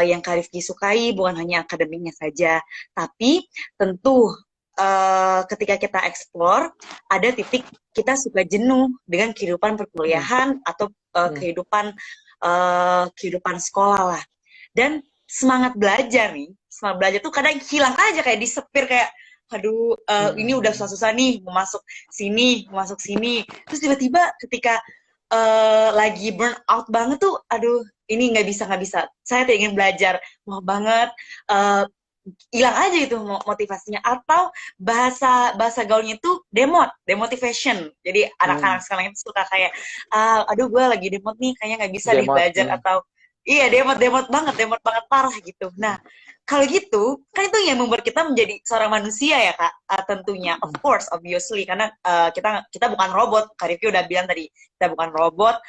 yang Kak Rifki sukai, bukan hanya akademiknya saja, tapi tentu ketika kita explore, ada titik kita suka jenuh dengan kehidupan perkuliahan atau kehidupan sekolah lah. Dan semangat belajar tuh kadang hilang aja, kayak disepir, kayak aduh ini udah susah-susah nih, mau masuk sini, terus tiba-tiba ketika lagi burn out banget tuh, aduh ini nggak bisa, saya tuh ingin belajar, mau banget, hilang aja gitu motivasinya. Atau bahasa gaulnya tuh demotivation. Jadi anak-anak sekarang itu suka kayak aduh gue lagi demot nih, kayaknya nggak bisa deh belajar, atau iya demot banget parah gitu. Nah kalau gitu kan itu yang membuat kita menjadi seorang manusia ya Kak, tentunya, of course, obviously, karena kita bukan robot. Kak Rifki udah bilang tadi kita bukan robot.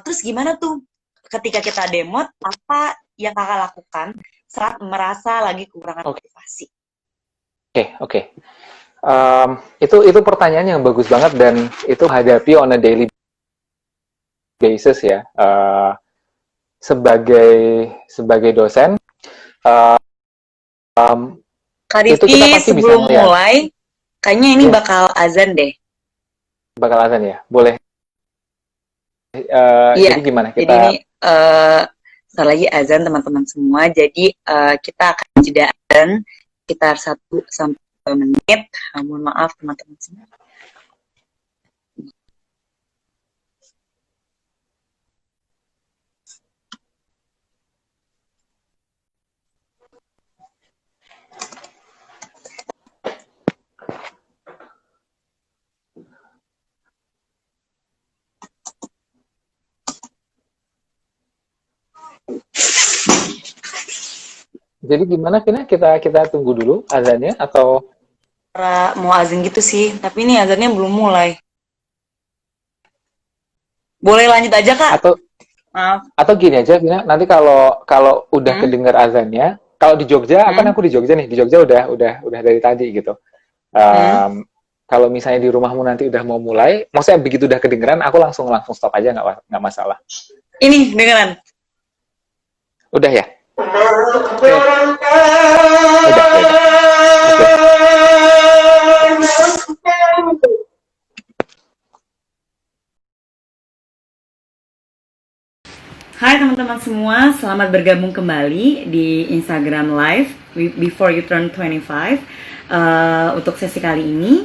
Terus gimana tuh ketika kita demot, apa yang Kakak lakukan saat merasa lagi kekurangan motivasi? Oke. Itu pertanyaan yang bagus banget, dan itu hadapi on a daily basis ya. Sebagai dosen, Kak Rifki, sebelum mulai, kayaknya ini bakal azan deh. Bakal azan ya? Boleh. Jadi gimana kita? Jadi ini setelah lagi azan teman-teman semua, jadi kita akan jeda azan sekitar 1-2 menit. Mohon maaf teman-teman semua. Jadi gimana Vina? Kita tunggu dulu azannya atau mau azan gitu sih, tapi ini azannya belum mulai. Boleh lanjut aja Kak? Atau gini aja Vina, nanti kalau udah kedengar azannya, Kalau di Jogja, kan aku di Jogja nih, di Jogja udah dari tadi gitu. Kalau misalnya di rumahmu nanti udah mau mulai, maksudnya begitu udah kedengeran, aku langsung stop aja, nggak masalah. Ini dengeran. Udah ya? Oke. Udah. Hai teman-teman semua, selamat bergabung kembali di Instagram Live Before You Turn 25. Untuk sesi kali ini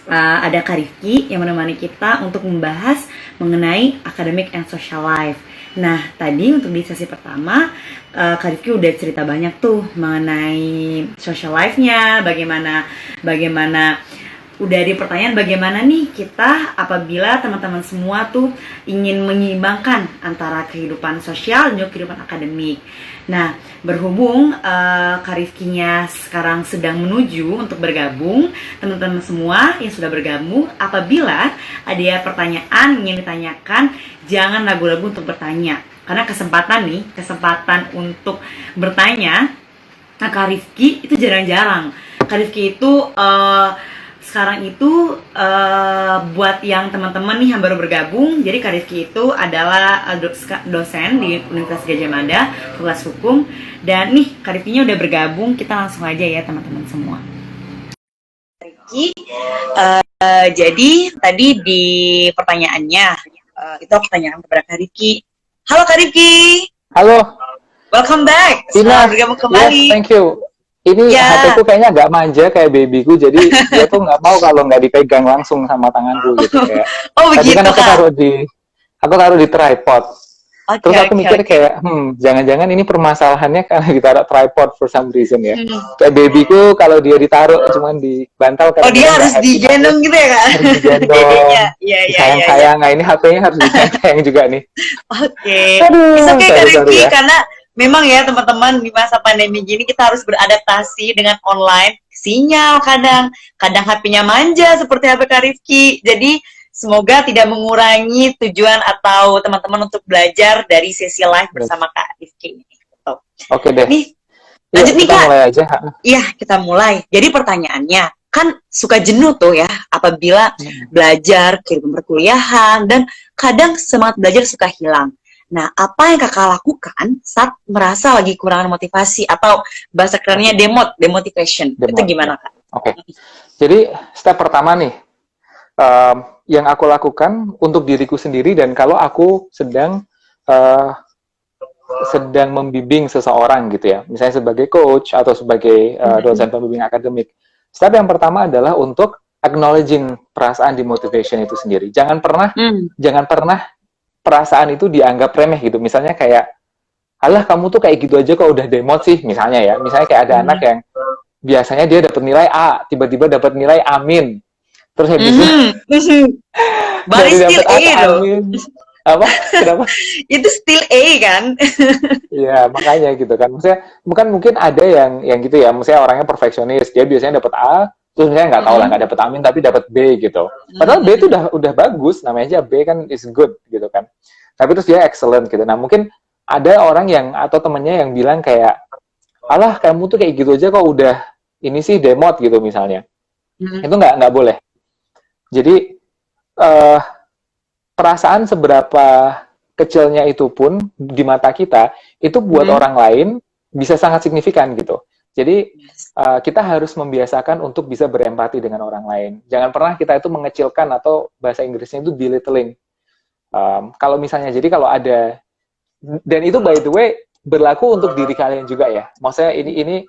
ada Kak Rifki yang menemani kita untuk membahas mengenai academic and social life. Nah, tadi untuk di sesi pertama Kak Rifki udah cerita banyak tuh mengenai social life-nya, bagaimana udah ada pertanyaan bagaimana nih kita apabila teman-teman semua tuh ingin menyeimbangkan antara kehidupan sosial dan juga kehidupan akademik. Nah, berhubung Kak Rifkinya sekarang sedang menuju untuk bergabung, teman-teman semua yang sudah bergabung, apabila ada pertanyaan yang ditanyakan, jangan ragu-ragu untuk bertanya. Karena kesempatan untuk bertanya, nah Kak Rifki itu jarang-jarang. Kak Rifki itu sekarang itu buat yang teman-teman nih yang baru bergabung, jadi Kak Rifki itu adalah dosen di Universitas Gadjah Mada, Fakultas Hukum. Dan nih Kak Rifkinya udah bergabung, kita langsung aja ya teman-teman semua. Rifki, jadi tadi di pertanyaannya, itu pertanyaan kepada Kak Rifki. Halo Kak Rifki. Halo. Welcome back. Selamat bergabung kembali. Yes, thank you. Ini HP-ku kayaknya agak manja kayak babyku, jadi dia tuh nggak mau kalau nggak dipegang langsung sama tanganku gitu kayak. Oh begitu kan aku taruh di tripod. Terus aku mikir kayak, jangan-jangan ini permasalahannya karena ditaruh tripod for some reason ya. Kayak babyku kalau dia ditaruh cuman di bantal. Oh dia harus digendong gitu ya Kak? Harus digendong. Iya. Sayang-sayang, nah ini HP-nya harus disayang juga nih. Oke. It's okay Kak Rifki, karena memang ya teman-teman di masa pandemi gini kita harus beradaptasi dengan online, sinyal kadang HP-nya manja seperti HP Kak Rifki. Jadi semoga tidak mengurangi tujuan atau teman-teman untuk belajar dari sesi live bersama Kak Rifki. Oke deh. Nih, lanjut nih Kak. Mulai aja. Iya, kita mulai. Jadi pertanyaannya, kan suka jenuh tuh ya apabila belajar kehidupan perkuliahan dan kadang semangat belajar suka hilang. Nah, apa yang kakak lakukan saat merasa lagi kurang motivasi atau bahasa kerennya demotivation? Itu gimana kak? Oke. Jadi step pertama nih, yang aku lakukan untuk diriku sendiri dan kalau aku sedang membimbing seseorang gitu ya, misalnya sebagai coach atau sebagai dosen pembimbing akademik. Step yang pertama adalah untuk acknowledging perasaan demotivation itu sendiri. Jangan pernah perasaan itu dianggap remeh gitu. Misalnya kayak, alah kamu tuh kayak gitu aja kok udah demot sih, misalnya ya. Misalnya kayak ada anak yang biasanya dia dapat nilai A, tiba-tiba dapat nilai amin. Terus habis itu baru still A loh. Apa? Kenapa? Itu still A kan? Iya, makanya gitu kan. Maksudnya mungkin ada yang gitu ya, maksudnya orangnya perfeksionis, dia biasanya dapat A, terus misalnya nggak tahu lah, nggak dapat amin tapi dapat B gitu. Padahal B itu udah bagus, namanya aja B kan is good gitu kan. Tapi terus dia excellent gitu. Nah mungkin ada orang yang atau temennya yang bilang kayak, alah kamu tuh kayak gitu aja kok udah ini sih demot gitu misalnya. Itu nggak boleh. Jadi perasaan seberapa kecilnya itu pun di mata kita itu buat orang lain bisa sangat signifikan gitu. Jadi kita harus membiasakan untuk bisa berempati dengan orang lain. Jangan pernah kita itu mengecilkan atau bahasa Inggrisnya itu belittling. Kalau misalnya, jadi kalau ada, dan itu by the way berlaku untuk diri kalian juga ya. Maksudnya ini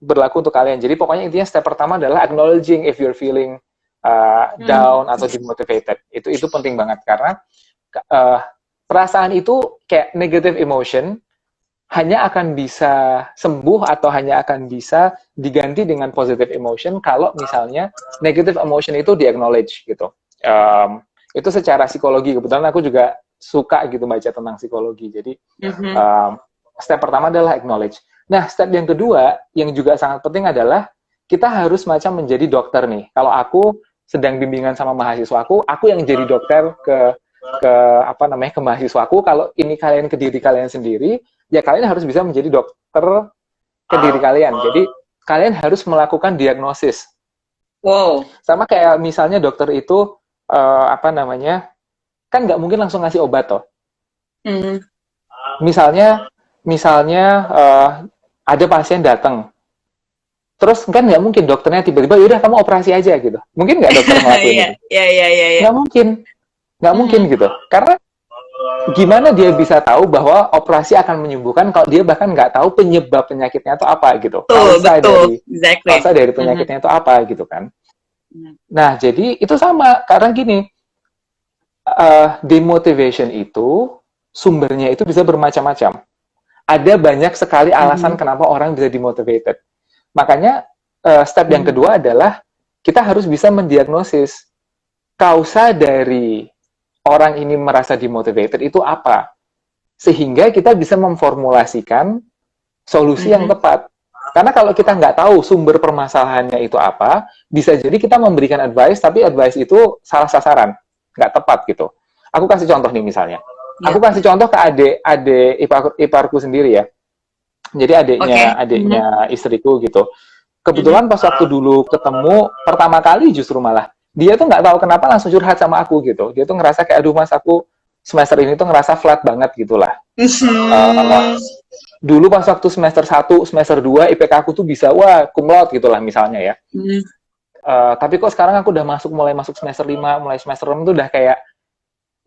berlaku untuk kalian. Jadi pokoknya intinya step pertama adalah acknowledging if you're feeling down atau demotivated. Itu penting banget karena perasaan itu kayak negative emotion hanya akan bisa sembuh atau hanya akan bisa diganti dengan positive emotion kalau misalnya negative emotion itu di-acknowledge gitu. Itu secara psikologi, kebetulan aku juga suka gitu baca tentang psikologi. Jadi step pertama adalah acknowledge. Nah, step yang kedua yang juga sangat penting adalah kita harus macam menjadi dokter nih. Kalau aku sedang bimbingan sama mahasiswaku, aku yang jadi dokter ke mahasiswaku. Kalau ini kalian ke diri kalian sendiri, ya kalian harus bisa menjadi dokter ke diri kalian. Jadi kalian harus melakukan diagnosis. Wow. Sama kayak misalnya dokter itu apa namanya, kan nggak mungkin langsung ngasih obat toh. Mhm. Misalnya ada pasien datang, terus kan nggak mungkin dokternya tiba-tiba yaudah kamu operasi aja gitu. Mungkin nggak dokter ngelakuin Iya, itu? iya. Nggak mungkin gitu. Karena gimana dia bisa tahu bahwa operasi akan menyembuhkan kalau dia bahkan nggak tahu penyebab penyakitnya itu apa gitu. Betul, exactly. Kausa dari penyakitnya itu apa gitu kan. Nah, jadi itu sama. Karena gini, demotivation itu sumbernya itu bisa bermacam-macam. Ada banyak sekali alasan kenapa orang bisa demotivated. Makanya step yang kedua adalah kita harus bisa mendiagnosis kausa dari orang ini merasa demotivated itu apa, sehingga kita bisa memformulasikan solusi yang tepat. Karena kalau kita nggak tahu sumber permasalahannya itu apa, bisa jadi kita memberikan advice, tapi advice itu salah sasaran, nggak tepat gitu. Aku kasih contoh nih misalnya. Aku kasih contoh ke adik iparku sendiri ya. Jadi adiknya istriku gitu. Kebetulan pas waktu dulu ketemu pertama kali justru malah dia tuh nggak tahu kenapa langsung curhat sama aku gitu. Dia tuh ngerasa kayak aduh mas, aku semester ini tuh ngerasa flat banget gitulah. Dulu pas waktu semester 1, semester 2 IPK aku tuh bisa wah cum laude gitulah misalnya ya. Tapi kok sekarang aku udah mulai masuk semester 5, mulai semester 6 tuh udah kayak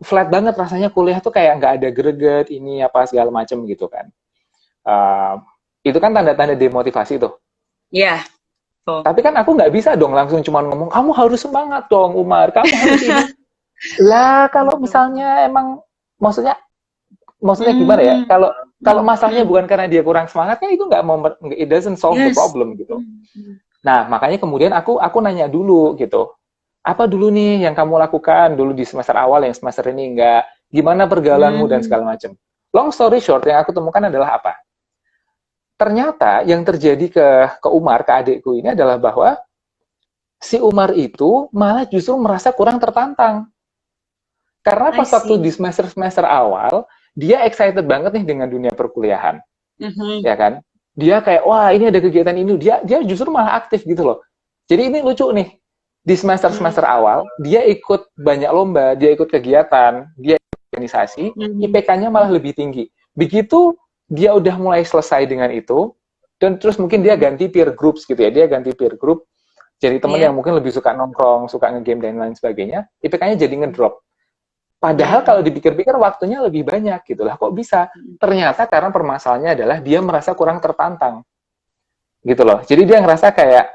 flat banget rasanya, kuliah tuh kayak nggak ada greget ini apa segala macem gitu kan. Itu kan tanda-tanda demotivasi tuh. Iya. Tapi kan aku nggak bisa dong langsung cuma ngomong, kamu harus semangat dong Umar, kamu harus ini. Lah kalau misalnya emang, maksudnya gimana ya, kalau masalahnya bukan karena dia kurang semangat, kan itu it doesn't solve the problem gitu. Nah, makanya kemudian aku nanya dulu gitu, apa dulu nih yang kamu lakukan dulu di semester awal yang semester ini enggak, gimana pergaulanmu dan segala macam. Long story short, yang aku temukan adalah apa? Ternyata yang terjadi ke Umar, ke adikku ini adalah bahwa si Umar itu malah justru merasa kurang tertantang. Karena pas waktu di semester awal, dia excited banget nih dengan dunia perkuliahan. Ya kan? Dia kayak, wah ini ada kegiatan ini. Dia justru malah aktif gitu loh. Jadi ini lucu nih. Di semester awal, dia ikut banyak lomba, dia ikut kegiatan, dia ikut organisasi, IPK-nya malah lebih tinggi. Begitu dia udah mulai selesai dengan itu, dan terus mungkin dia ganti peer groups gitu ya, dia ganti peer group, jadi temen yang mungkin lebih suka nongkrong, suka nge-game dan lain sebagainya, IPK-nya jadi ngedrop. Padahal kalau dipikir-pikir waktunya lebih banyak gitu lah, kok bisa? Ternyata karena permasalahannya adalah dia merasa kurang tertantang, gitu loh. Jadi dia ngerasa kayak,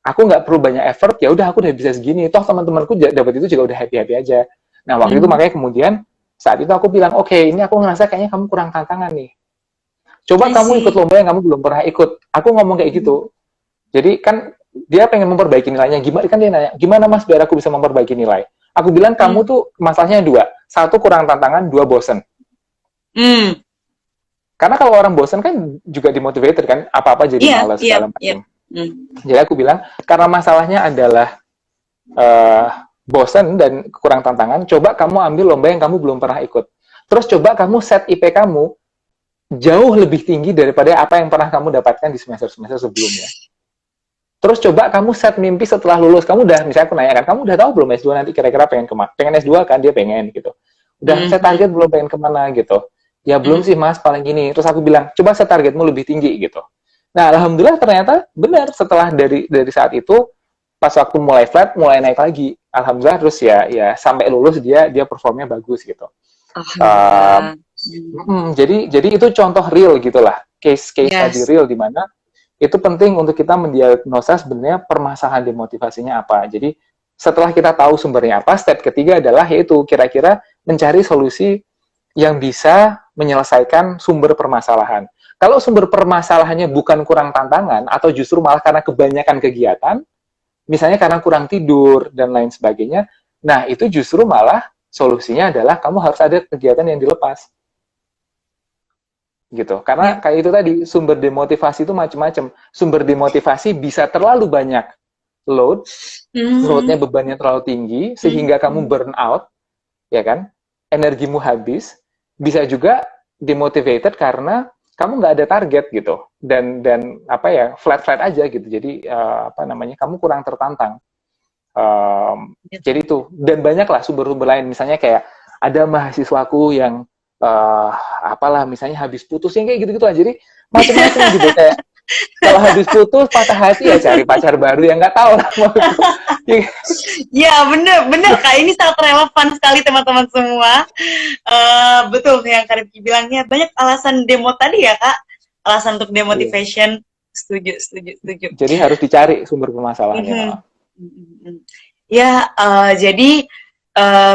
aku nggak perlu banyak effort, ya udah aku udah bisa segini, toh teman-temanku dapat itu juga udah happy-happy aja. Nah waktu itu makanya kemudian saat itu aku bilang, oke, ini aku ngerasa kayaknya kamu kurang tantangan nih. Coba kamu ikut lomba yang kamu belum pernah ikut. Aku ngomong kayak gitu. Jadi kan dia pengen memperbaiki nilainya. Gimana kan dia nanya, gimana mas biar aku bisa memperbaiki nilai? Aku bilang kamu tuh masalahnya dua. Satu kurang tantangan, dua bosen. Karena kalau orang bosen kan juga demotivated kan, apa-apa jadi malas segala macam. Jadi aku bilang karena masalahnya adalah bosen dan kurang tantangan, coba kamu ambil lomba yang kamu belum pernah ikut. Terus coba kamu set IP kamu jauh lebih tinggi daripada apa yang pernah kamu dapatkan di semester-semester sebelumnya. Terus coba kamu set mimpi setelah lulus. Kamu udah, misalnya aku nanya kan, kamu udah tahu belum S2 nanti kira-kira pengen kemana? Pengen S2 kan, dia pengen gitu. Udah set target belum pengen kemana gitu. Ya belum sih mas, paling gini. Terus aku bilang, coba set targetmu lebih tinggi gitu. Nah, alhamdulillah ternyata benar setelah dari saat itu, pas waktu mulai flat, mulai naik lagi. Alhamdulillah terus ya sampai lulus dia performnya bagus gitu. Jadi itu contoh real gitulah, case study real di mana itu penting untuk kita mendiagnosa sebenarnya permasalahan demotivasinya apa. Jadi setelah kita tahu sumbernya apa, step ketiga adalah yaitu kira-kira mencari solusi yang bisa menyelesaikan sumber permasalahan. Kalau sumber permasalahannya bukan kurang tantangan atau justru malah karena kebanyakan kegiatan, misalnya karena kurang tidur dan lain sebagainya, nah itu justru malah solusinya adalah kamu harus ada kegiatan yang dilepas. Gitu. Karena kayak itu tadi, sumber demotivasi itu macam-macam. Sumber demotivasi bisa terlalu banyak loadnya bebannya terlalu tinggi sehingga kamu burn out, ya kan? Energimu habis. Bisa juga demotivated karena kamu nggak ada target gitu, dan apa ya, flat aja gitu. Jadi apa namanya, kamu kurang tertantang. Jadi itu, dan banyak lah sumber-sumber lain, misalnya kayak ada mahasiswaku yang apalah, misalnya habis putus yang kayak gitu-gitu lah. Jadi macam-macam gitu, kayak kalau habis putus patah hati ya cari pacar baru yang nggak tahu lah. Ya bener Kak, ini sangat relevan sekali teman-teman semua. Betul yang Kak Rifki bilangnya, banyak alasan demo tadi ya Kak, alasan untuk demotivation. Setuju. Jadi harus dicari sumber permasalahannya. Ya, jadi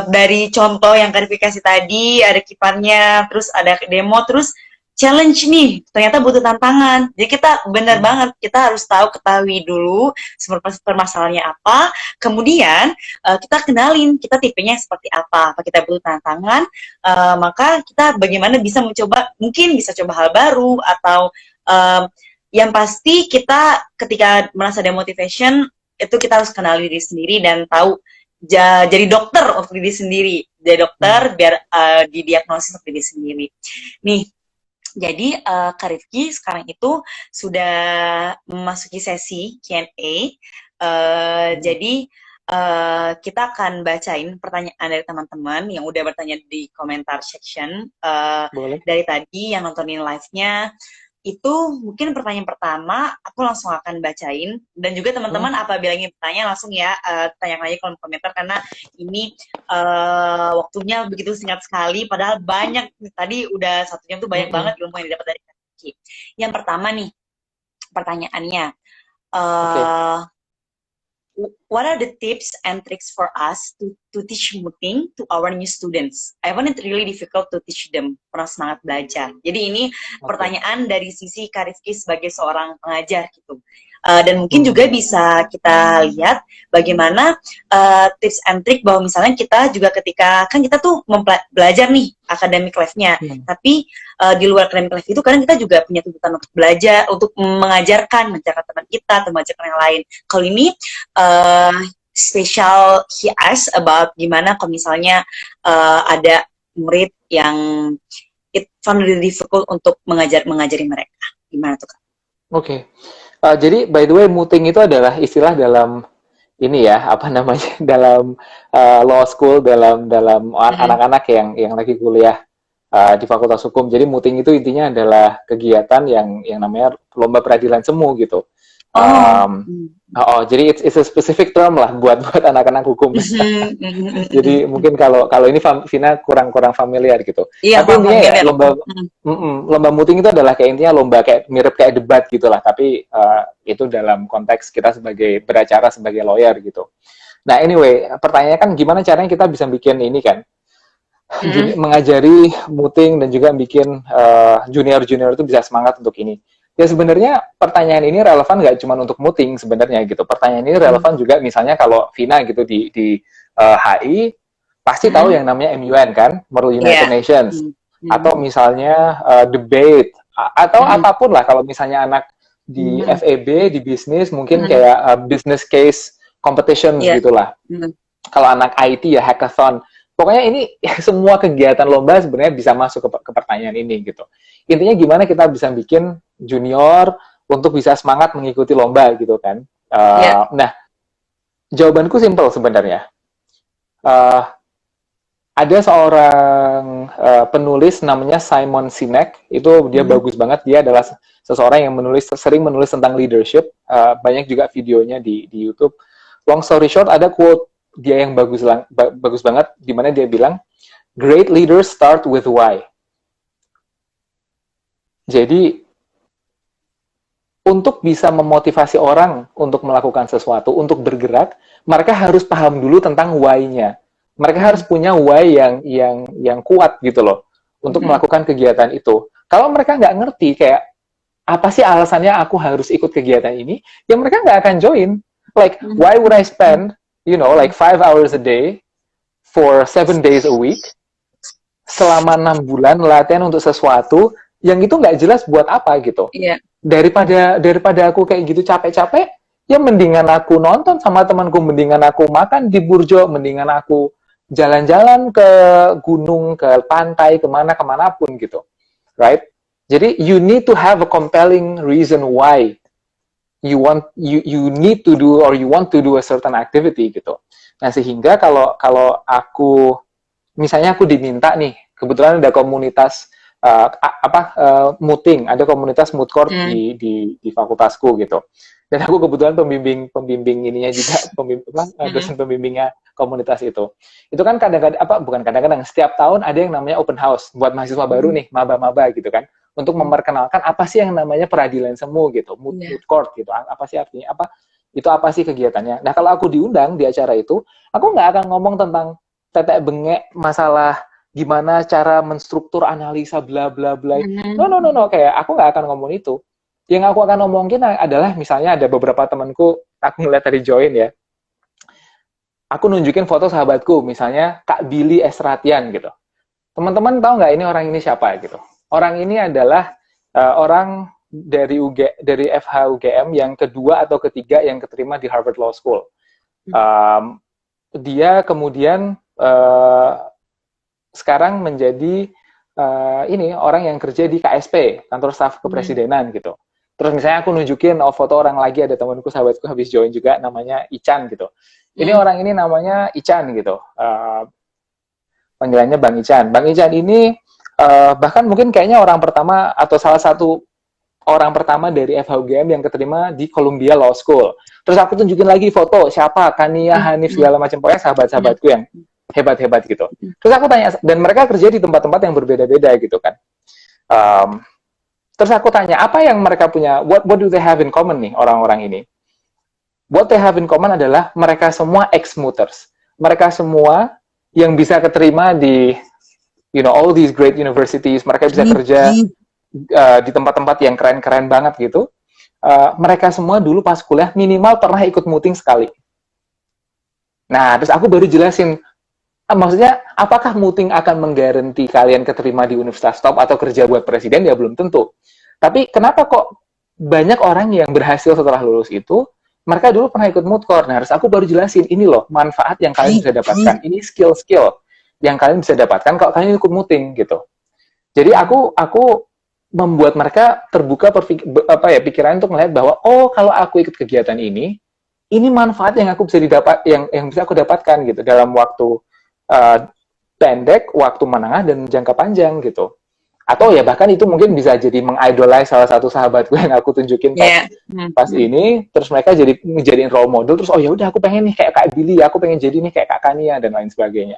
dari contoh yang klarifikasi tadi, ada kiparnya, terus ada demo, terus challenge nih, ternyata butuh tantangan. Jadi kita benar banget, kita harus ketahui dulu sumber permasalahannya apa, kemudian kita kenalin, kita tipenya seperti apa kita butuh tantangan, maka kita bagaimana bisa mencoba, mungkin bisa coba hal baru, atau yang pasti kita ketika merasa demotivation, itu kita harus kenali diri sendiri dan tahu jadi dokter untuk diri sendiri, jadi dokter biar didiagnosis untuk diri sendiri. Nih, jadi Kak Rifki sekarang itu sudah memasuki sesi Q&A. Jadi kita akan bacain pertanyaan dari teman-teman yang udah bertanya di komentar section. Dari tadi yang nontonin live-nya. Itu mungkin pertanyaan pertama, aku langsung akan bacain, dan juga teman-teman apabila ingin bertanya langsung ya, tanyakan aja kolom komentar, karena ini waktunya begitu singkat sekali, padahal banyak, tadi udah 1 jam tuh banyak banget ilmu yang didapat dari Kak Rifki. Yang pertama nih, pertanyaannya, what are the tips and tricks for us to teach muting to our new students? I find it really difficult to teach them. Pernah semangat belajar. Jadi ini pertanyaan dari sisi Kak Rifki sebagai seorang pengajar gitu. Dan mungkin juga bisa kita lihat bagaimana tips and trick, bahwa misalnya kita juga ketika, kan kita tuh belajar nih academic life-nya, tapi di luar academic life itu kadang kita juga punya tuntutan untuk belajar, untuk mengajarkan teman kita, atau mengajarkan yang lain. Kalau ini special he asked about gimana kalau misalnya ada murid yang it found really difficult untuk mengajari mereka. Gimana tuh Kak? Jadi by the way, muting itu adalah istilah dalam ini ya, apa namanya, dalam law school, dalam anak-anak yang lagi kuliah di Fakultas Hukum. Jadi muting itu intinya adalah kegiatan yang namanya lomba peradilan semu gitu. Jadi it's a specific term lah buat anak-anak hukum. Jadi mungkin kalau ini Vina kurang familiar gitu. Iya, tapi intinya ya lomba muting itu adalah kayak intinya lomba kayak mirip kayak debat gitulah, tapi itu dalam konteks kita sebagai beracara sebagai lawyer gitu. Nah anyway, pertanyaannya kan gimana caranya kita bisa bikin ini kan, mengajari muting dan juga bikin junior itu bisa semangat untuk ini. Ya sebenarnya pertanyaan ini relevan nggak cuma untuk muting sebenarnya gitu. Pertanyaan ini relevan juga misalnya kalau Vina gitu di HI pasti tahu yang namanya MUN kan, Model United Nations. Atau misalnya debate atau apapun lah, kalau misalnya anak di FEB di bisnis mungkin kayak business case competition gitulah. Kalau anak IT ya hackathon. Pokoknya ini semua kegiatan lomba sebenarnya bisa masuk ke pertanyaan ini gitu. Intinya gimana kita bisa bikin junior untuk bisa semangat mengikuti lomba gitu kan. Nah, jawabanku simpel sebenarnya. Ada seorang penulis namanya Simon Sinek, itu dia bagus banget. Dia adalah seseorang yang sering menulis tentang leadership. Banyak juga videonya di YouTube. Long story short, ada quote dia yang bagus banget, di mana dia bilang, great leaders start with why. Jadi untuk bisa memotivasi orang untuk melakukan sesuatu, untuk bergerak, mereka harus paham dulu tentang why-nya. Mereka harus punya why yang kuat gitu loh untuk melakukan kegiatan itu. Kalau mereka nggak ngerti kayak apa sih alasannya aku harus ikut kegiatan ini, ya mereka nggak akan join. Like why would I spend like 5 hours a day for 7 days a week selama 6 bulan latihan untuk sesuatu yang itu nggak jelas buat apa gitu. Daripada aku kayak gitu capek-capek, ya mendingan aku nonton sama temanku, mendingan aku makan di burjo, mendingan aku jalan-jalan ke gunung, ke pantai, kemanapun gitu. right? Jadi you need to have a compelling reason why you need to do or you want to do a certain activity gitu. Nah, sehingga kalau aku misalnya aku diminta nih, kebetulan ada komunitas mooting, ada komunitas mood court di fakultasku gitu. Dan aku kebetulan pembimbing ininya juga, dosen pembimbingnya komunitas itu. Itu kan bukan kadang-kadang, setiap tahun ada yang namanya open house buat mahasiswa baru nih, maba-maba gitu kan, untuk memperkenalkan apa sih yang namanya peradilan semu gitu, mood court gitu, apa sih artinya, apa sih kegiatannya. Nah, kalau aku diundang di acara itu, aku nggak akan ngomong tentang tetek bengek masalah gimana cara menstruktur analisa bla bla bla. No, kayak aku nggak akan ngomong itu. Yang aku akan ngomongin adalah misalnya ada beberapa temanku, aku ngeliat dari join ya, aku nunjukin foto sahabatku, misalnya Kak Billy Esratian gitu. Teman-teman tahu nggak ini orang ini siapa gitu? Orang ini adalah orang dari FH UGM yang kedua atau ketiga yang keterima di Harvard Law School. Dia kemudian sekarang menjadi ini orang yang kerja di KSP, kantor staf kepresidenan gitu. Terus misalnya aku nunjukin foto orang lagi, ada temanku, sahabatku habis join juga, namanya Ican gitu. Ini orang ini namanya Ican gitu. Panggilannya Bang Ican. Bang Ican ini bahkan mungkin kayaknya orang pertama atau salah satu orang pertama dari FHUGM yang keterima di Columbia Law School. Terus aku tunjukin lagi foto siapa, Kania, Hanif, segala macam, pokoknya sahabat-sahabatku yang hebat-hebat gitu. Terus aku tanya, dan mereka kerja di tempat-tempat yang berbeda-beda gitu kan. Terus aku tanya, apa yang mereka punya, what do they have in common nih orang-orang ini? What they have in common adalah mereka semua ex-mooters. Mereka semua yang bisa keterima di all these great universities, mereka bisa kerja di tempat-tempat yang keren-keren banget gitu. Mereka semua dulu pas kuliah minimal pernah ikut mooting sekali. Nah, terus aku baru jelasin, maksudnya apakah mooting akan menggaranti kalian keterima di universitas top atau kerja buat presiden? Ya belum tentu. Tapi kenapa kok banyak orang yang berhasil setelah lulus itu, mereka dulu pernah ikut moot court. Nah, harus aku baru jelasin, ini loh manfaat yang kalian bisa dapatkan. Ini skill-skill yang kalian bisa dapatkan kalau kalian ikut mooting gitu. Jadi aku membuat mereka terbuka pikiran untuk melihat bahwa kalau aku ikut kegiatan ini manfaat yang aku bisa yang bisa aku dapatkan gitu dalam waktu pendek, waktu menengah dan jangka panjang gitu. Atau ya bahkan itu mungkin bisa jadi mengidolize salah satu sahabatku yang aku tunjukin pas ini, terus mereka jadiin role model, terus ya udah aku pengen nih kayak Kak Billy, aku pengen jadi nih kayak Kak Kania dan lain sebagainya.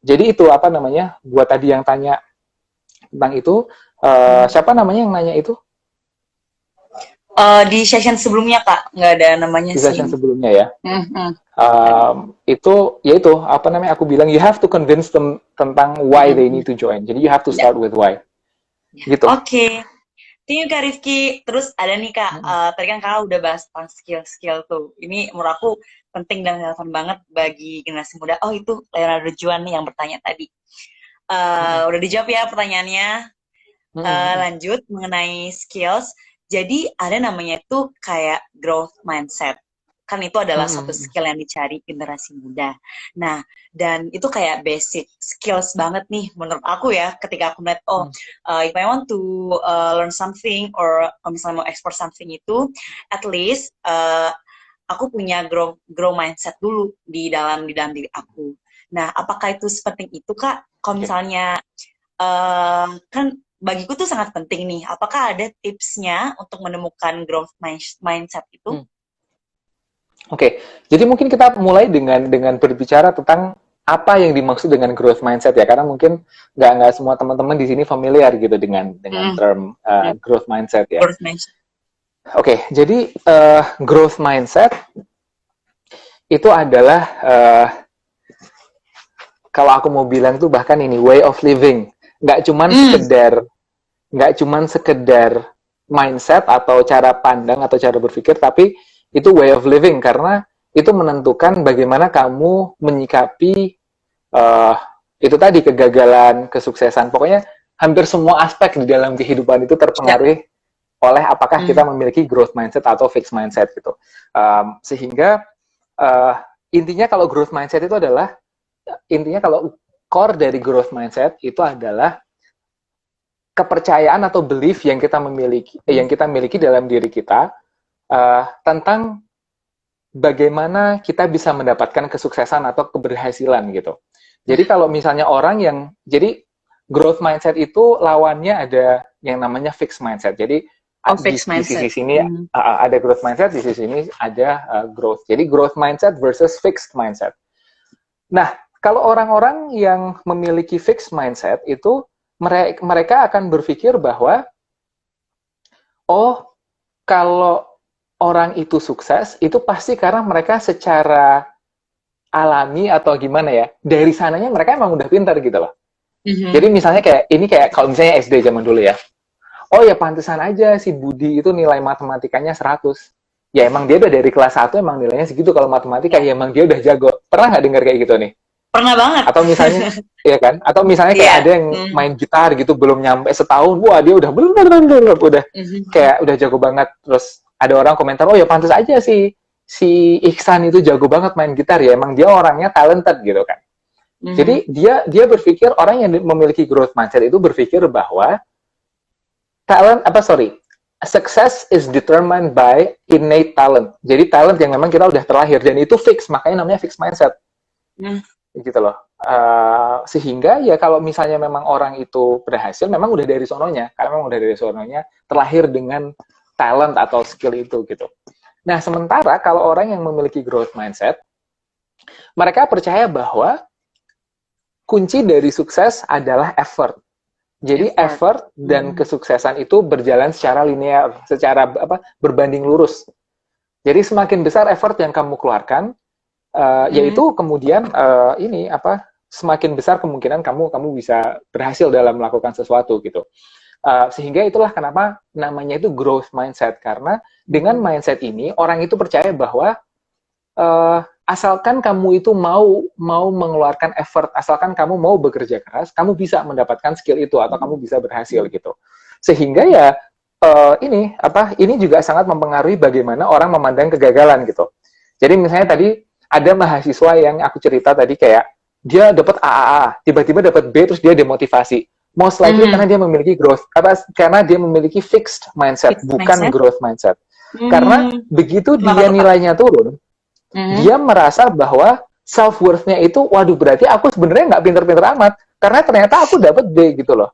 Jadi itu buat tadi yang tanya tentang itu, siapa namanya yang nanya itu? Di session sebelumnya Kak, nggak ada namanya sih. Di session sebelumnya ya. Itu aku bilang you have to convince them tentang why they need to join. Jadi you have to start with why. Gitu. Oke. Thank you Kak Rifki. Terus ada nih Kak, tadi kan Kakak udah bahas tentang skill-skill tuh. Ini menurut aku penting dan relevan banget bagi generasi muda. Oh itu Leonardo Juan nih yang bertanya tadi. Udah dijawab ya pertanyaannya. Lanjut mengenai skills. Jadi ada namanya itu kayak growth mindset. Kan itu adalah satu skill yang dicari generasi muda. Nah, dan itu kayak basic skills banget nih menurut aku ya. Ketika aku melihat, if I want to learn something or misalnya mau explore something itu, at least aku punya grow mindset dulu di dalam diri aku. Nah, apakah itu sepenting itu Kak? Kalau misalnya kan bagiku tuh sangat penting nih. Apakah ada tipsnya untuk menemukan growth mindset itu? Oke, jadi mungkin kita mulai dengan berbicara tentang apa yang dimaksud dengan growth mindset ya, karena mungkin nggak semua teman-teman di sini familiar gitu dengan term growth mindset ya. Oke, jadi growth mindset itu adalah kalau aku mau bilang tuh bahkan ini way of living, nggak cuman sekedar mindset atau cara pandang atau cara berpikir, tapi itu way of living karena itu menentukan bagaimana kamu menyikapi itu tadi kegagalan, kesuksesan, pokoknya hampir semua aspek di dalam kehidupan itu terpengaruhi oleh apakah kita memiliki growth mindset atau fixed mindset gitu. Sehingga intinya kalau growth mindset itu adalah kalau core dari growth mindset itu adalah kepercayaan atau belief yang kita miliki dalam diri kita tentang bagaimana kita bisa mendapatkan kesuksesan atau keberhasilan gitu. Jadi kalau misalnya jadi growth mindset itu lawannya ada yang namanya fixed mindset. Jadi di sisi sini ada growth mindset, di sisi sini ada growth. Jadi growth mindset versus fixed mindset. Nah, kalau orang-orang yang memiliki fixed mindset itu mereka akan berpikir bahwa kalau orang itu sukses, itu pasti karena mereka secara alami atau gimana ya, dari sananya mereka emang udah pintar gitu loh. Jadi misalnya kayak kalau misalnya SD zaman dulu ya, oh ya pantesan aja si Budi itu nilai matematikanya 100. Ya emang dia udah dari kelas 1 emang nilainya segitu kalau matematika, ya emang dia udah jago. Pernah nggak dengar kayak gitu nih? Pernah banget. Atau misalnya, ya kan? Atau misalnya kayak ada yang main gitar gitu, belum nyampe setahun, wah dia udah kayak udah jago banget. Terus ada orang komentar, oh ya pantas aja si Iksan itu jago banget main gitar, ya emang dia orangnya talented gitu kan. Jadi dia berpikir, orang yang memiliki growth mindset itu berpikir bahwa success is determined by innate talent. Jadi talent yang memang kita udah terlahir dan itu fix, makanya namanya fixed mindset. Gitu loh. Sehingga ya kalau misalnya memang orang itu berhasil, memang udah dari sononya, karena memang udah dari sononya terlahir dengan talent atau skill itu gitu. Nah, sementara kalau orang yang memiliki growth mindset, mereka percaya bahwa kunci dari sukses adalah effort. Jadi effort dan kesuksesan itu berjalan secara linear, secara berbanding lurus. Jadi semakin besar effort yang kamu keluarkan, yaitu kemudian semakin besar kemungkinan kamu bisa berhasil dalam melakukan sesuatu gitu. Sehingga itulah kenapa namanya itu growth mindset, karena dengan mindset ini orang itu percaya bahwa asalkan kamu itu mau mengeluarkan effort, asalkan kamu mau bekerja keras, kamu bisa mendapatkan skill itu atau kamu bisa berhasil gitu. Sehingga ya ini juga sangat mempengaruhi bagaimana orang memandang kegagalan gitu. Jadi misalnya tadi ada mahasiswa yang aku cerita tadi, kayak dia dapat AAA, tiba-tiba dapat B terus dia demotivasi. Most likely karena dia memiliki karena dia memiliki fixed mindset, bukan growth mindset. Karena begitu dia nilainya turun, dia merasa bahwa self-worth-nya itu, waduh berarti aku sebenarnya nggak pinter-pinter amat, karena ternyata aku dapat B gitu loh.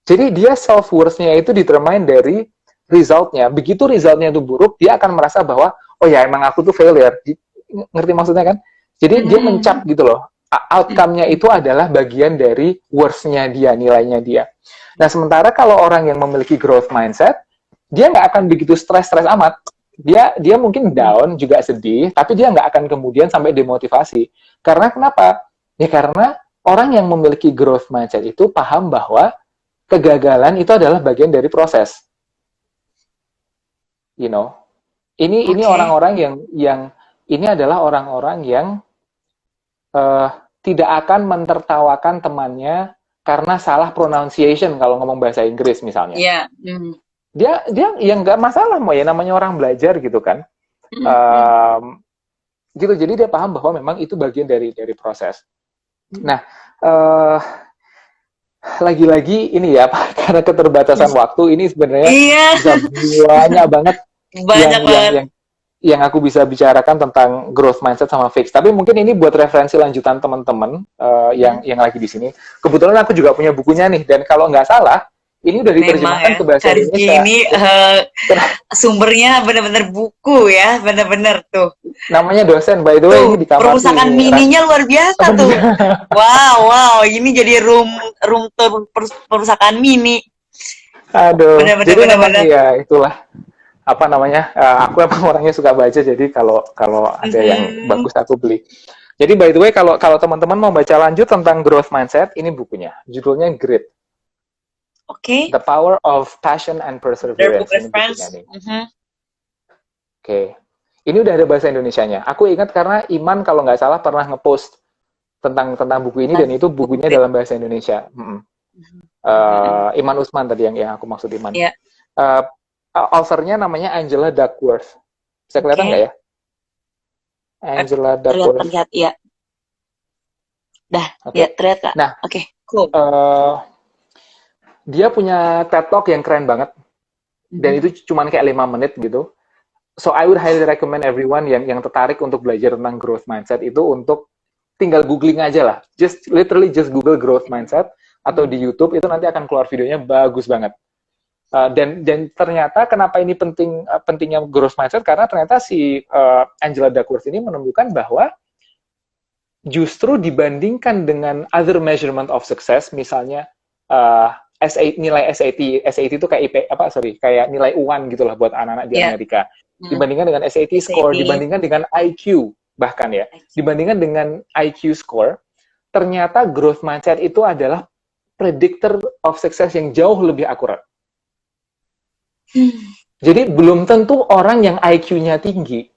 Jadi dia self-worth-nya itu determine dari result-nya. Begitu result-nya itu buruk, dia akan merasa bahwa, oh ya emang aku tuh failure. Ngerti maksudnya kan? Jadi dia mencap gitu loh. Outcome-nya itu adalah bagian dari worth-nya dia, nilainya dia. Nah, sementara kalau orang yang memiliki growth mindset, dia nggak akan begitu stres-stres amat. Dia mungkin down, juga sedih, tapi dia nggak akan kemudian sampai demotivasi. Karena kenapa? Ya karena orang yang memiliki growth mindset itu paham bahwa kegagalan itu adalah bagian dari proses. You know? Ini orang-orang yang ini adalah orang-orang yang tidak akan mentertawakan temannya karena salah pronunciation kalau ngomong bahasa Inggris misalnya. Iya. Dia yang nggak masalah, mau ya namanya orang belajar gitu kan. Gitu. Jadi dia paham bahwa memang itu bagian dari proses. Nah, lagi-lagi ini ya, karena keterbatasan waktu ini sebenarnya bisa banyak banget yang aku bisa bicarakan tentang growth mindset sama fix. Tapi mungkin ini buat referensi lanjutan teman-teman yang lagi di sini. Kebetulan aku juga punya bukunya nih, dan kalau nggak salah ini udah diterjemahkan ke bahasa Indonesia. Ini sumbernya benar-benar buku ya, benar-benar tuh. Namanya Dosen, by the way, ini di kamar. Perpustakaan mininya luar biasa tuh. Wow, ini jadi room perpustakaan mini. Aduh, jadi memang ya itulah apa namanya, aku emang orangnya suka baca, jadi kalau ada yang bagus aku beli. Jadi by the way, kalau teman-teman mau baca lanjut tentang growth mindset, ini bukunya, judulnya Grit. Oke. The Power of Passion and Perseverance. Ini bukunya nih. Oke. Ini udah ada bahasa Indonesianya. Aku ingat karena Iman kalau nggak salah pernah ngepost tentang buku ini, dan itu bukunya dalam bahasa Indonesia. Iman Usman tadi yang aku maksud, Iman. Yeah. Author-nya namanya Angela Duckworth. Bisa kelihatan nggak ya? Angela Duckworth. Terlihat, ya. Dah, ya terlihat Kak. Nah, oke, cool. Dia punya TED Talk yang keren banget, dan itu cuman kayak 5 menit gitu. So I would highly recommend everyone yang tertarik untuk belajar tentang growth mindset itu untuk tinggal googling aja lah. Just literally just Google growth mindset atau di YouTube itu nanti akan keluar videonya bagus banget. Dan ternyata kenapa ini pentingnya growth mindset, karena ternyata si Angela Duckworth ini menemukan bahwa justru dibandingkan dengan other measurement of success, misalnya nilai SAT itu kayak kayak nilai UAN gitulah buat anak-anak di Amerika. Dibandingkan dengan SAT score, dibandingkan dengan IQ bahkan ya, dibandingkan dengan IQ score, ternyata growth mindset itu adalah predictor of success yang jauh lebih akurat. Jadi belum tentu orang yang IQ-nya tinggi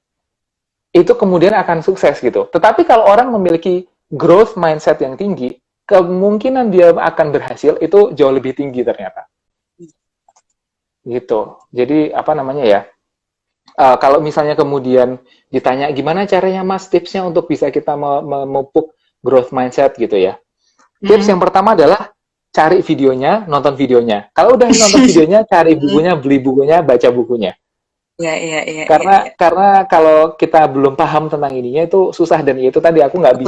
itu kemudian akan sukses gitu. Tetapi kalau orang memiliki growth mindset yang tinggi, kemungkinan dia akan berhasil itu jauh lebih tinggi ternyata. Gitu. Jadi apa namanya ya? Kalau misalnya kemudian ditanya gimana caranya Mas tipsnya untuk bisa kita memupuk growth mindset gitu ya. Tips yang pertama adalah cari videonya, nonton videonya. Kalau udah nonton videonya, cari bukunya, beli bukunya, baca bukunya. Iya. Karena kalau kita belum paham tentang ininya itu susah, dan itu tadi aku nggak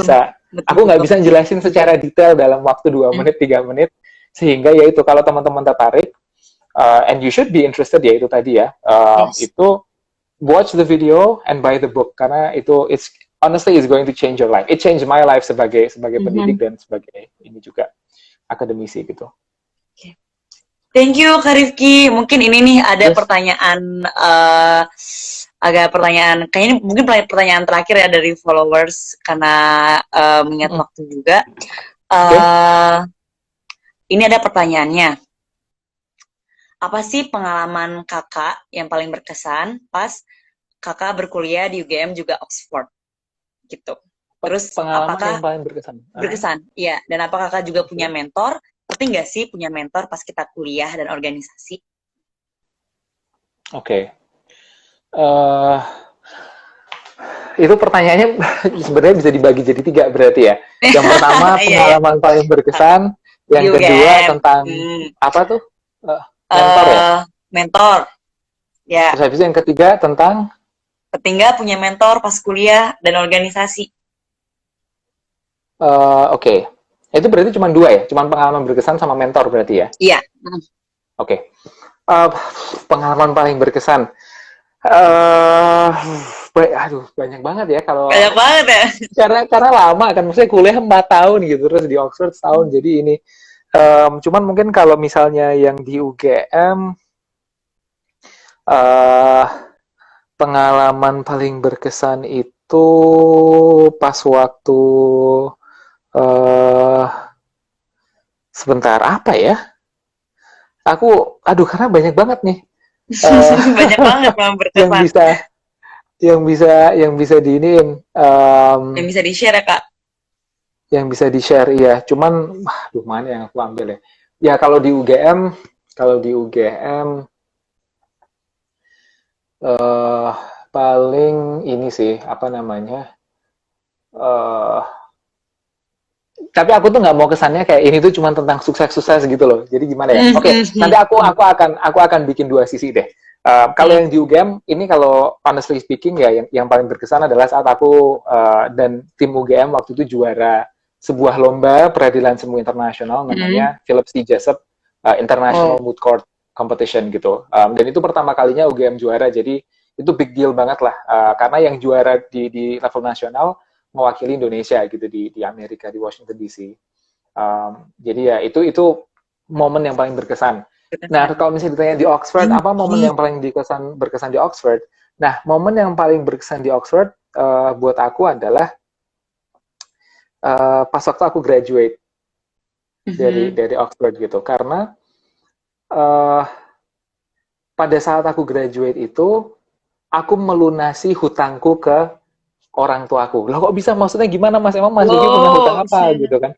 bisa jelasin secara detail dalam waktu 2 menit 3 menit, sehingga ya itu kalau teman-teman tertarik and you should be interested ya itu tadi ya, itu watch the video and buy the book, karena itu honestly is going to change your life. It changed my life sebagai pendidik dan sebagai ini juga akademisi gitu. Okay. Thank you Kak Rifki. Mungkin ini nih ada pertanyaan kayaknya mungkin pertanyaan terakhir ya dari followers karena mengingat waktu juga. Ini ada pertanyaannya. Apa sih pengalaman kakak yang paling berkesan pas kakak berkuliah di UGM juga Oxford gitu? Terus pengalaman apakah yang paling berkesan? Iya. Dan apakah kakak juga punya mentor? Penting nggak sih punya mentor pas kita kuliah dan organisasi? Oke. Itu pertanyaannya sebenarnya bisa dibagi jadi 3 berarti ya. Yang pertama pengalaman paling berkesan, yang kedua tentang apa tuh? Mentor ya? Mentor. Ya. Terus habis itu yang ketiga tentang? Ketiga punya mentor pas kuliah dan organisasi. Oke. Itu berarti cuma 2 ya? Cuma pengalaman berkesan sama mentor berarti ya? Iya. Oke. Pengalaman paling berkesan. Banyak banget ya kalau. Banyak banget ya. Karena lama kan, maksudnya kuliah 4 tahun gitu, terus di Oxford setahun, jadi ini. Cuman mungkin kalau misalnya yang di UGM, pengalaman paling berkesan itu pas waktu sebentar apa ya? Karena banyak banget nih. Banyak banget yang berkesan. Yang bisa diinin. Yang bisa di-share ya Kak? Yang bisa di-share, iya. Cuman, mana yang aku ambil ya? Ya kalau di UGM, paling ini sih, apa namanya? Tapi aku tuh nggak mau kesannya kayak ini tuh cuma tentang sukses-sukses gitu loh. Jadi gimana ya? Oke, nanti aku akan bikin 2 sisi deh. Kalau yang di UGM ini, kalau honestly speaking ya, yang paling berkesan adalah saat aku dan tim UGM waktu itu juara sebuah lomba peradilan semu internasional namanya Philip C. Jessup International Moot Court Competition gitu. Dan itu pertama kalinya UGM juara, jadi itu big deal banget lah. Karena yang juara di level nasional mewakili Indonesia gitu di Amerika, di Washington DC. Jadi ya itu momen yang paling berkesan. Nah, kalau misalnya ditanya di Oxford, apa momen yang paling berkesan di Oxford? Nah, momen yang paling berkesan di Oxford buat aku adalah pas waktu aku graduate dari Oxford gitu. Karena pada saat aku graduate itu, aku melunasi hutangku ke orang tuaku. Lah kok bisa, maksudnya gimana Mas? Emang Mas Rifki punya hutang apa gitu kan?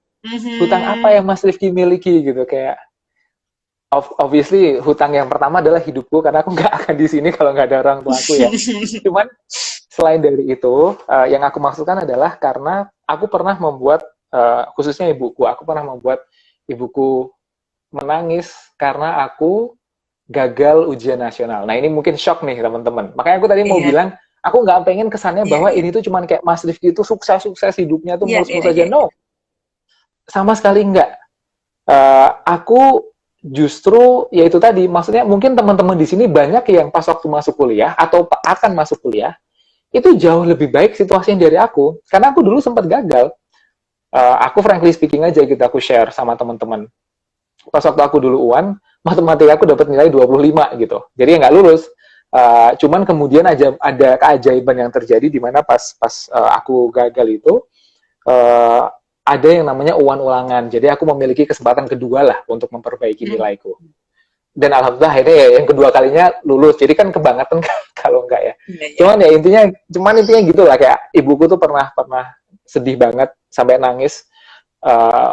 Hutang apa yang Mas Rifki miliki gitu, kayak obviously hutang yang pertama adalah hidupku, karena aku nggak akan di sini kalau nggak ada orang tuaku ya. Cuman selain dari itu, yang aku maksudkan adalah karena aku pernah membuat, khususnya ibuku, aku pernah membuat ibuku menangis karena aku gagal ujian nasional. Nah ini mungkin shock nih teman-teman. Makanya aku tadi mau bilang, aku nggak pengen kesannya bahwa ini tuh cuman kayak Mas Rifki itu sukses-sukses hidupnya tuh mulus-mulus aja. No, sama sekali enggak. Aku justru ya itu tadi, maksudnya mungkin teman-teman di sini banyak yang pas waktu masuk kuliah atau akan masuk kuliah itu jauh lebih baik situasinya dari aku, karena aku dulu sempat gagal. Aku frankly speaking aja gitu, aku share sama teman-teman. Pas waktu aku dulu UAN, matematika aku dapat nilai 25 gitu. Jadi nggak lulus. Cuman kemudian aja ada keajaiban yang terjadi di mana pas aku gagal itu ada yang namanya UAN ulangan. Jadi aku memiliki kesempatan kedua lah untuk memperbaiki nilaiku. Dan alhamdulillah akhirnya ya yang kedua kalinya lulus. Jadi kan kebangetan kalau enggak ya. Cuman intinya gitu lah, kayak ibuku tuh pernah sedih banget sampai nangis.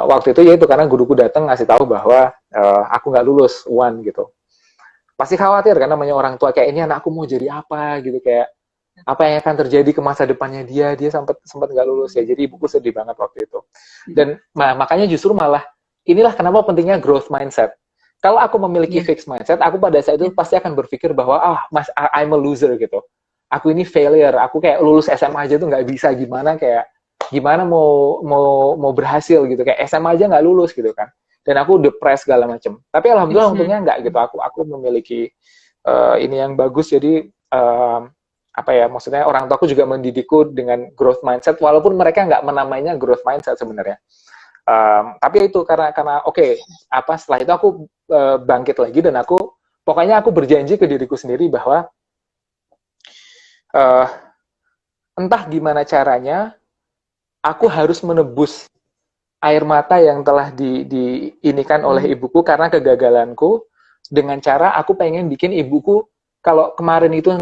Waktu itu ya itu karena guruku datang ngasih tahu bahwa aku nggak lulus UAN gitu. Pasti khawatir kan namanya orang tua, kayak ini anakku mau jadi apa gitu, kayak apa yang akan terjadi ke masa depannya dia sempat nggak lulus ya. Jadi ibuku sedih banget waktu itu. Dan makanya justru malah inilah kenapa pentingnya growth mindset. Kalau aku memiliki fixed mindset, aku pada saat itu pasti akan berpikir bahwa I'm a loser gitu. Aku ini failure. Aku kayak lulus SMA aja tuh nggak bisa, gimana mau berhasil gitu, kayak SMA aja nggak lulus gitu kan, dan aku depres segala macem. Tapi alhamdulillah untungnya nggak gitu, aku memiliki ini yang bagus. Jadi apa ya, maksudnya orang tua aku juga mendidikku dengan growth mindset, walaupun mereka nggak menamainya growth mindset sebenarnya. Tapi itu karena setelah itu aku bangkit lagi, dan pokoknya aku berjanji ke diriku sendiri bahwa entah gimana caranya aku harus menebus air mata yang telah diinikan oleh ibuku karena kegagalanku, dengan cara aku pengen bikin ibuku, kalau kemarin itu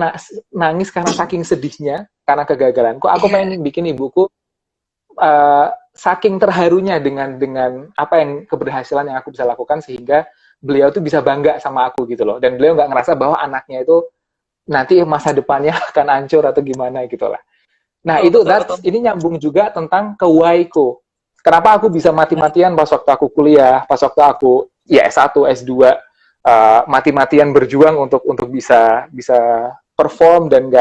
nangis karena saking sedihnya karena kegagalanku, aku pengen bikin ibuku saking terharunya dengan apa yang keberhasilan yang aku bisa lakukan, sehingga beliau tuh bisa bangga sama aku gitu loh, dan beliau nggak ngerasa bahwa anaknya itu nanti masa depannya akan hancur atau gimana gitu lah. Nah, ini nyambung juga tentang ke why-ku. Kenapa aku bisa mati-matian pas waktu aku kuliah, pas waktu aku ya S1, S2, mati-matian berjuang untuk bisa perform dan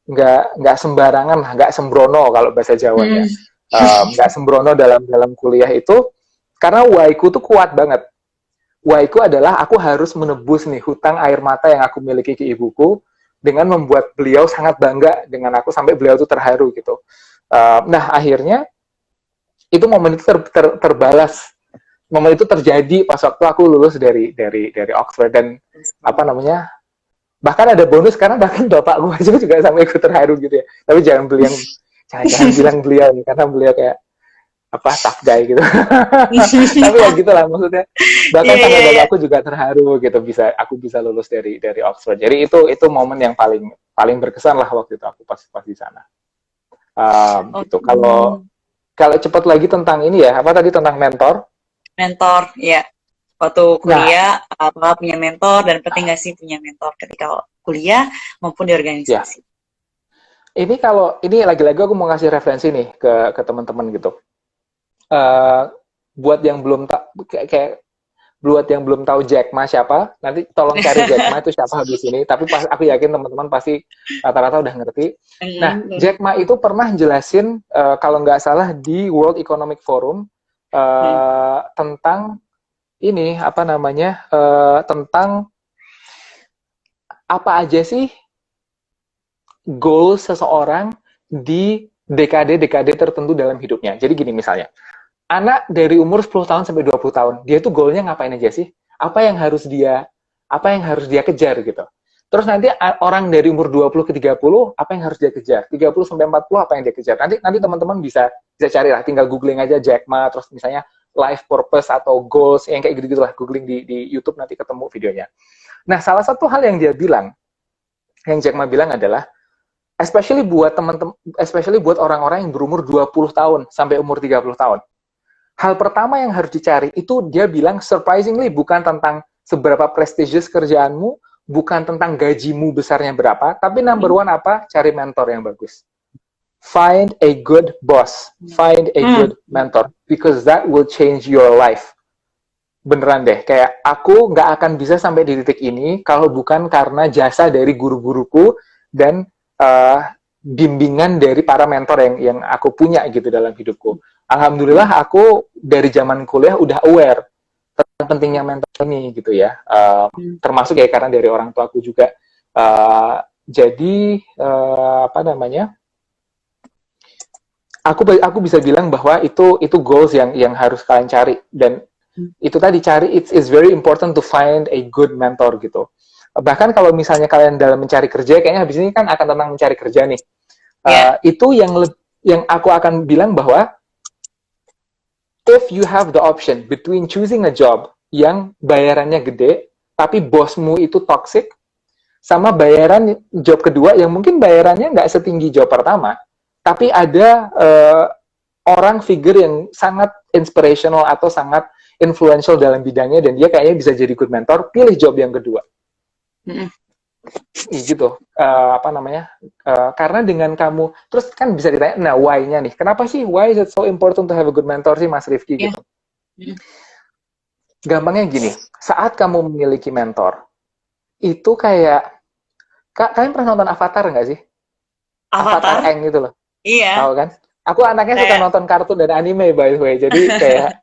nggak sembarangan, nggak sembrono kalau bahasa Jawanya. Nggak sembrono dalam kuliah itu, karena why-ku tuh kuat banget. Why-ku adalah aku harus menebus nih hutang air mata yang aku miliki ke ibuku, dengan membuat beliau sangat bangga dengan aku sampai beliau tuh terharu gitu. Nah akhirnya itu momen itu terbalas, momen itu terjadi pas waktu aku lulus dari Oxford, dan bahkan ada bonus karena bahkan bapakku aja juga sampai ikut terharu gitu ya. Tapi jangan bilang beliau nih, karena beliau kayak tough guy gitu. Tapi ya gitulah maksudnya. Bahkan sampai bapakku juga terharu gitu, aku bisa lulus dari Oxford. Jadi itu momen yang paling berkesan lah waktu itu aku pas di sana. Gitu. Kalau cepat lagi tentang ini ya, apa tadi tentang mentor? Mentor, ya. Waktu kuliah, apa punya mentor, dan penting nggak sih punya mentor ketika kuliah maupun di organisasi? Ya. Ini lagi-lagi aku mau ngasih referensi nih ke teman-teman gitu. Buat yang belum tahu Jack Ma siapa, nanti tolong cari Jack Ma itu siapa habis ini. Tapi aku yakin teman-teman pasti rata-rata udah ngerti. Nah, Jack Ma itu pernah jelasin kalau nggak salah di World Economic Forum tentang ini tentang apa aja sih goal seseorang di dekade-dekade tertentu dalam hidupnya. Jadi gini misalnya, anak dari umur 10 tahun sampai 20 tahun, dia tuh goalnya ngapain aja sih? Apa yang harus dia kejar gitu. Terus nanti orang dari umur 20 ke 30, apa yang harus dia kejar? 30 sampai 40, apa yang dia kejar? Nanti teman-teman bisa cari lah, tinggal googling aja Jack Ma, terus misalnya life purpose atau goals, yang kayak gitu-gitu lah, googling di YouTube nanti ketemu videonya. Nah, salah satu hal yang dia bilang, yang Jack Ma bilang adalah, especially buat orang-orang yang berumur 20 tahun sampai umur 30 tahun. Hal pertama yang harus dicari itu, dia bilang surprisingly bukan tentang seberapa prestigious kerjaanmu, bukan tentang gajimu besarnya berapa, tapi number one apa? Cari mentor yang bagus. Find a good boss, find a good mentor, because that will change your life. beneran deh, kayak aku nggak akan bisa sampai di titik ini kalau bukan karena jasa dari guru-guruku dan uh, bimbingan dari para mentor yang aku punya gitu dalam hidupku. Alhamdulillah aku dari zaman kuliah udah aware tentang pentingnya mentor ini gitu ya. Termasuk ya karena dari orang tuaku juga. Jadi apa namanya? Aku bisa bilang bahwa itu goals yang harus kalian cari, dan itu tadi cari, it's very important to find a good mentor gitu. Bahkan kalau misalnya kalian dalam mencari kerja, kayaknya habis ini kan akan tentang mencari kerja nih. Itu yang aku akan bilang bahwa if you have the option between choosing a job yang bayarannya gede tapi bosmu itu toxic, sama bayaran job kedua yang mungkin bayarannya nggak setinggi job pertama, tapi ada orang figure yang sangat inspirational atau sangat influential dalam bidangnya dan dia kayaknya bisa jadi good mentor, pilih job yang kedua. Gitu. Apa namanya? Karena dengan kamu, terus kan bisa ditanya, nah why-nya nih, kenapa sih, why is it so important to have a good mentor sih Mas Rifki gitu? Gampangnya gini, saat kamu memiliki mentor, itu kayak, kalian pernah nonton Avatar nggak sih? Avatar Aang gitu loh. Iya. Tahu kan? Aku anaknya suka nonton kartun dan anime by the way. Jadi kayak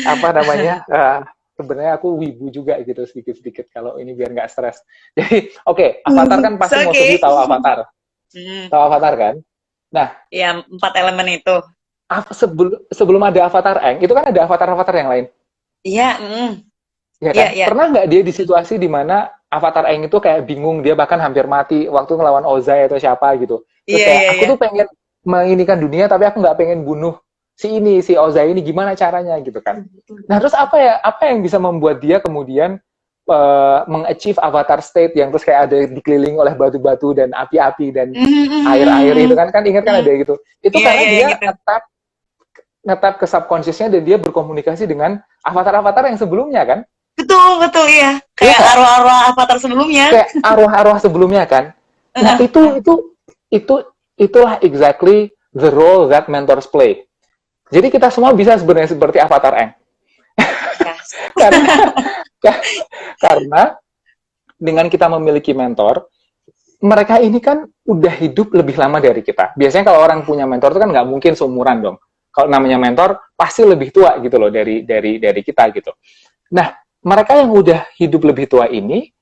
apa namanya? Sebenarnya aku wibu juga gitu sedikit-sedikit kalau ini biar nggak stres. Jadi Avatar kan pasti most of you tahu Avatar. Tahu Avatar kan? Nah, ya 4 elemen itu. Sebelum ada Avatar Aang, itu kan ada Avatar-Avatar yang lain. Iya. Ya kan? Pernah nggak dia di situasi di mana Avatar Aang itu kayak bingung, dia bahkan hampir mati waktu ngelawan Ozai atau siapa gitu. Terus aku tuh pengen menginikan dunia tapi aku nggak pengen bunuh si Ozai ini, gimana caranya gitu kan. Nah terus apa yang bisa membuat dia kemudian mengachieve Avatar state yang terus kayak ada dikelilingi oleh batu-batu dan api-api dan air-air itu kan ingat kan ada gitu. Itu karena dia ngetap ke subconsciousnya dan dia berkomunikasi dengan avatar-avatar yang sebelumnya kan. Betul iya. Kayak arwah-arwah Avatar sebelumnya. Kayak arwah-arwah sebelumnya kan. Nah, itulah exactly the role that mentors play. Jadi kita semua bisa sebenarnya seperti Avatar Aang. karena dengan kita memiliki mentor, mereka ini kan udah hidup lebih lama dari kita. Biasanya kalau orang punya mentor itu kan nggak mungkin seumuran dong. Kalau namanya mentor pasti lebih tua gitu loh dari kita gitu. Nah, mereka yang udah hidup lebih tua ini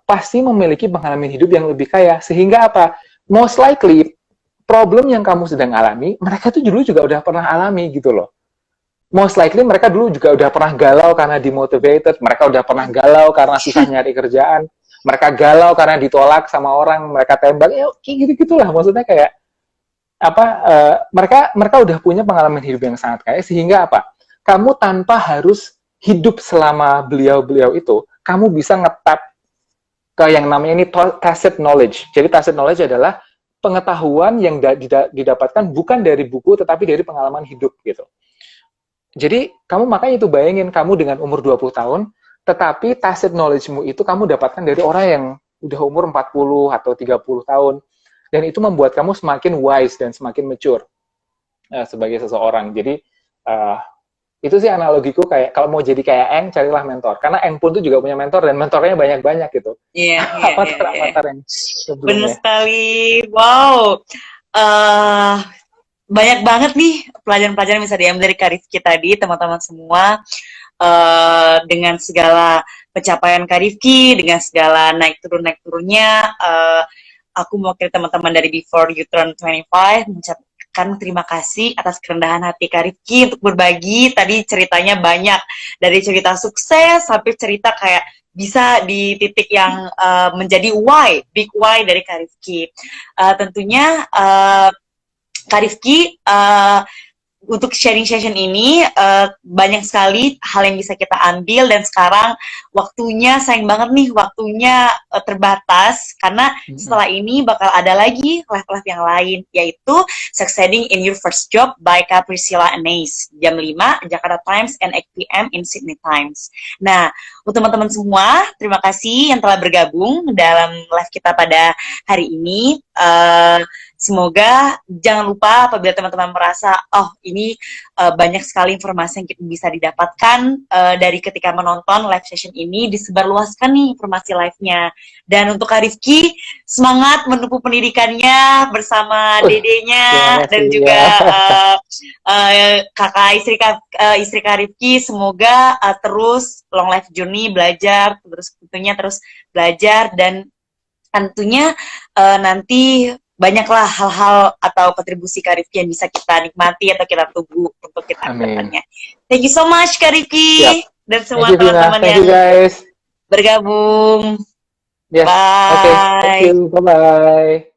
pasti memiliki pengalaman hidup yang lebih kaya, sehingga apa? Most likely problem yang kamu sedang alami, mereka tuh dulu juga udah pernah alami gitu loh. Most likely mereka dulu juga udah pernah galau karena demotivated, mereka udah pernah galau karena susah nyari kerjaan, mereka galau karena ditolak sama orang, mereka tembak, ya gitu-gitulah. Maksudnya kayak apa? Mereka udah punya pengalaman hidup yang sangat kaya, sehingga apa? Kamu tanpa harus hidup selama beliau-beliau itu, kamu bisa ngetap ke yang namanya ini tacit knowledge. Jadi tacit knowledge adalah pengetahuan yang didapatkan bukan dari buku, tetapi dari pengalaman hidup gitu. Jadi kamu makanya itu bayangin, kamu dengan umur 20 tahun, tetapi tacit knowledge-mu itu kamu dapatkan dari orang yang udah umur 40 atau 30 tahun. Dan itu membuat kamu semakin wise dan semakin mature sebagai seseorang. Jadi itu sih analogiku, kayak kalau mau jadi kayak Aang, carilah mentor. Karena Aang pun tuh juga punya mentor dan mentornya banyak-banyak gitu. Avatar yang sebelumnya. Benar sekali. Wow. Banyak banget nih pelajaran-pelajaran yang bisa diambil dari Kak Rifki tadi, teman-teman semua. Dengan segala pencapaian Kak Rifki, dengan segala naik turunnya, aku mau kirim teman-teman dari Before You Turn 25 mengucapkan terima kasih atas kerendahan hati Kak Rifki untuk berbagi. Tadi ceritanya banyak, dari cerita sukses sampai cerita kayak bisa di titik yang menjadi big why dari Kak Rifki. Tentunya Kak Rifki untuk sharing session ini banyak sekali hal yang bisa kita ambil, dan sekarang waktunya sayang banget nih, waktunya terbatas karena setelah ini bakal ada lagi live-live yang lain, yaitu Succeeding in Your First Job by Kak Priscilla Anais, jam 5 Jakarta Times and 8 PM in Sydney Times. Nah, untuk teman-teman semua, terima kasih yang telah bergabung dalam live kita pada hari ini. semoga jangan lupa apabila teman-teman merasa, oh ini banyak sekali informasi yang kita bisa didapatkan dari ketika menonton live session ini, disebarluaskan nih informasi live-nya. Dan untuk Kak Rifki, semangat menempuh pendidikannya bersama dedenya dan juga kakak istri Kak Rifki. Semoga terus long life journey, belajar, terus belajar, dan tentunya nanti banyaklah hal-hal atau kontribusi Kak Rifki yang bisa kita nikmati atau kita tunggu untuk kita kedepannya. Thank you so much Kak Rifki dan semua teman-teman yang bergabung. Yes. Bye. Okay. Thank you. Bye-bye.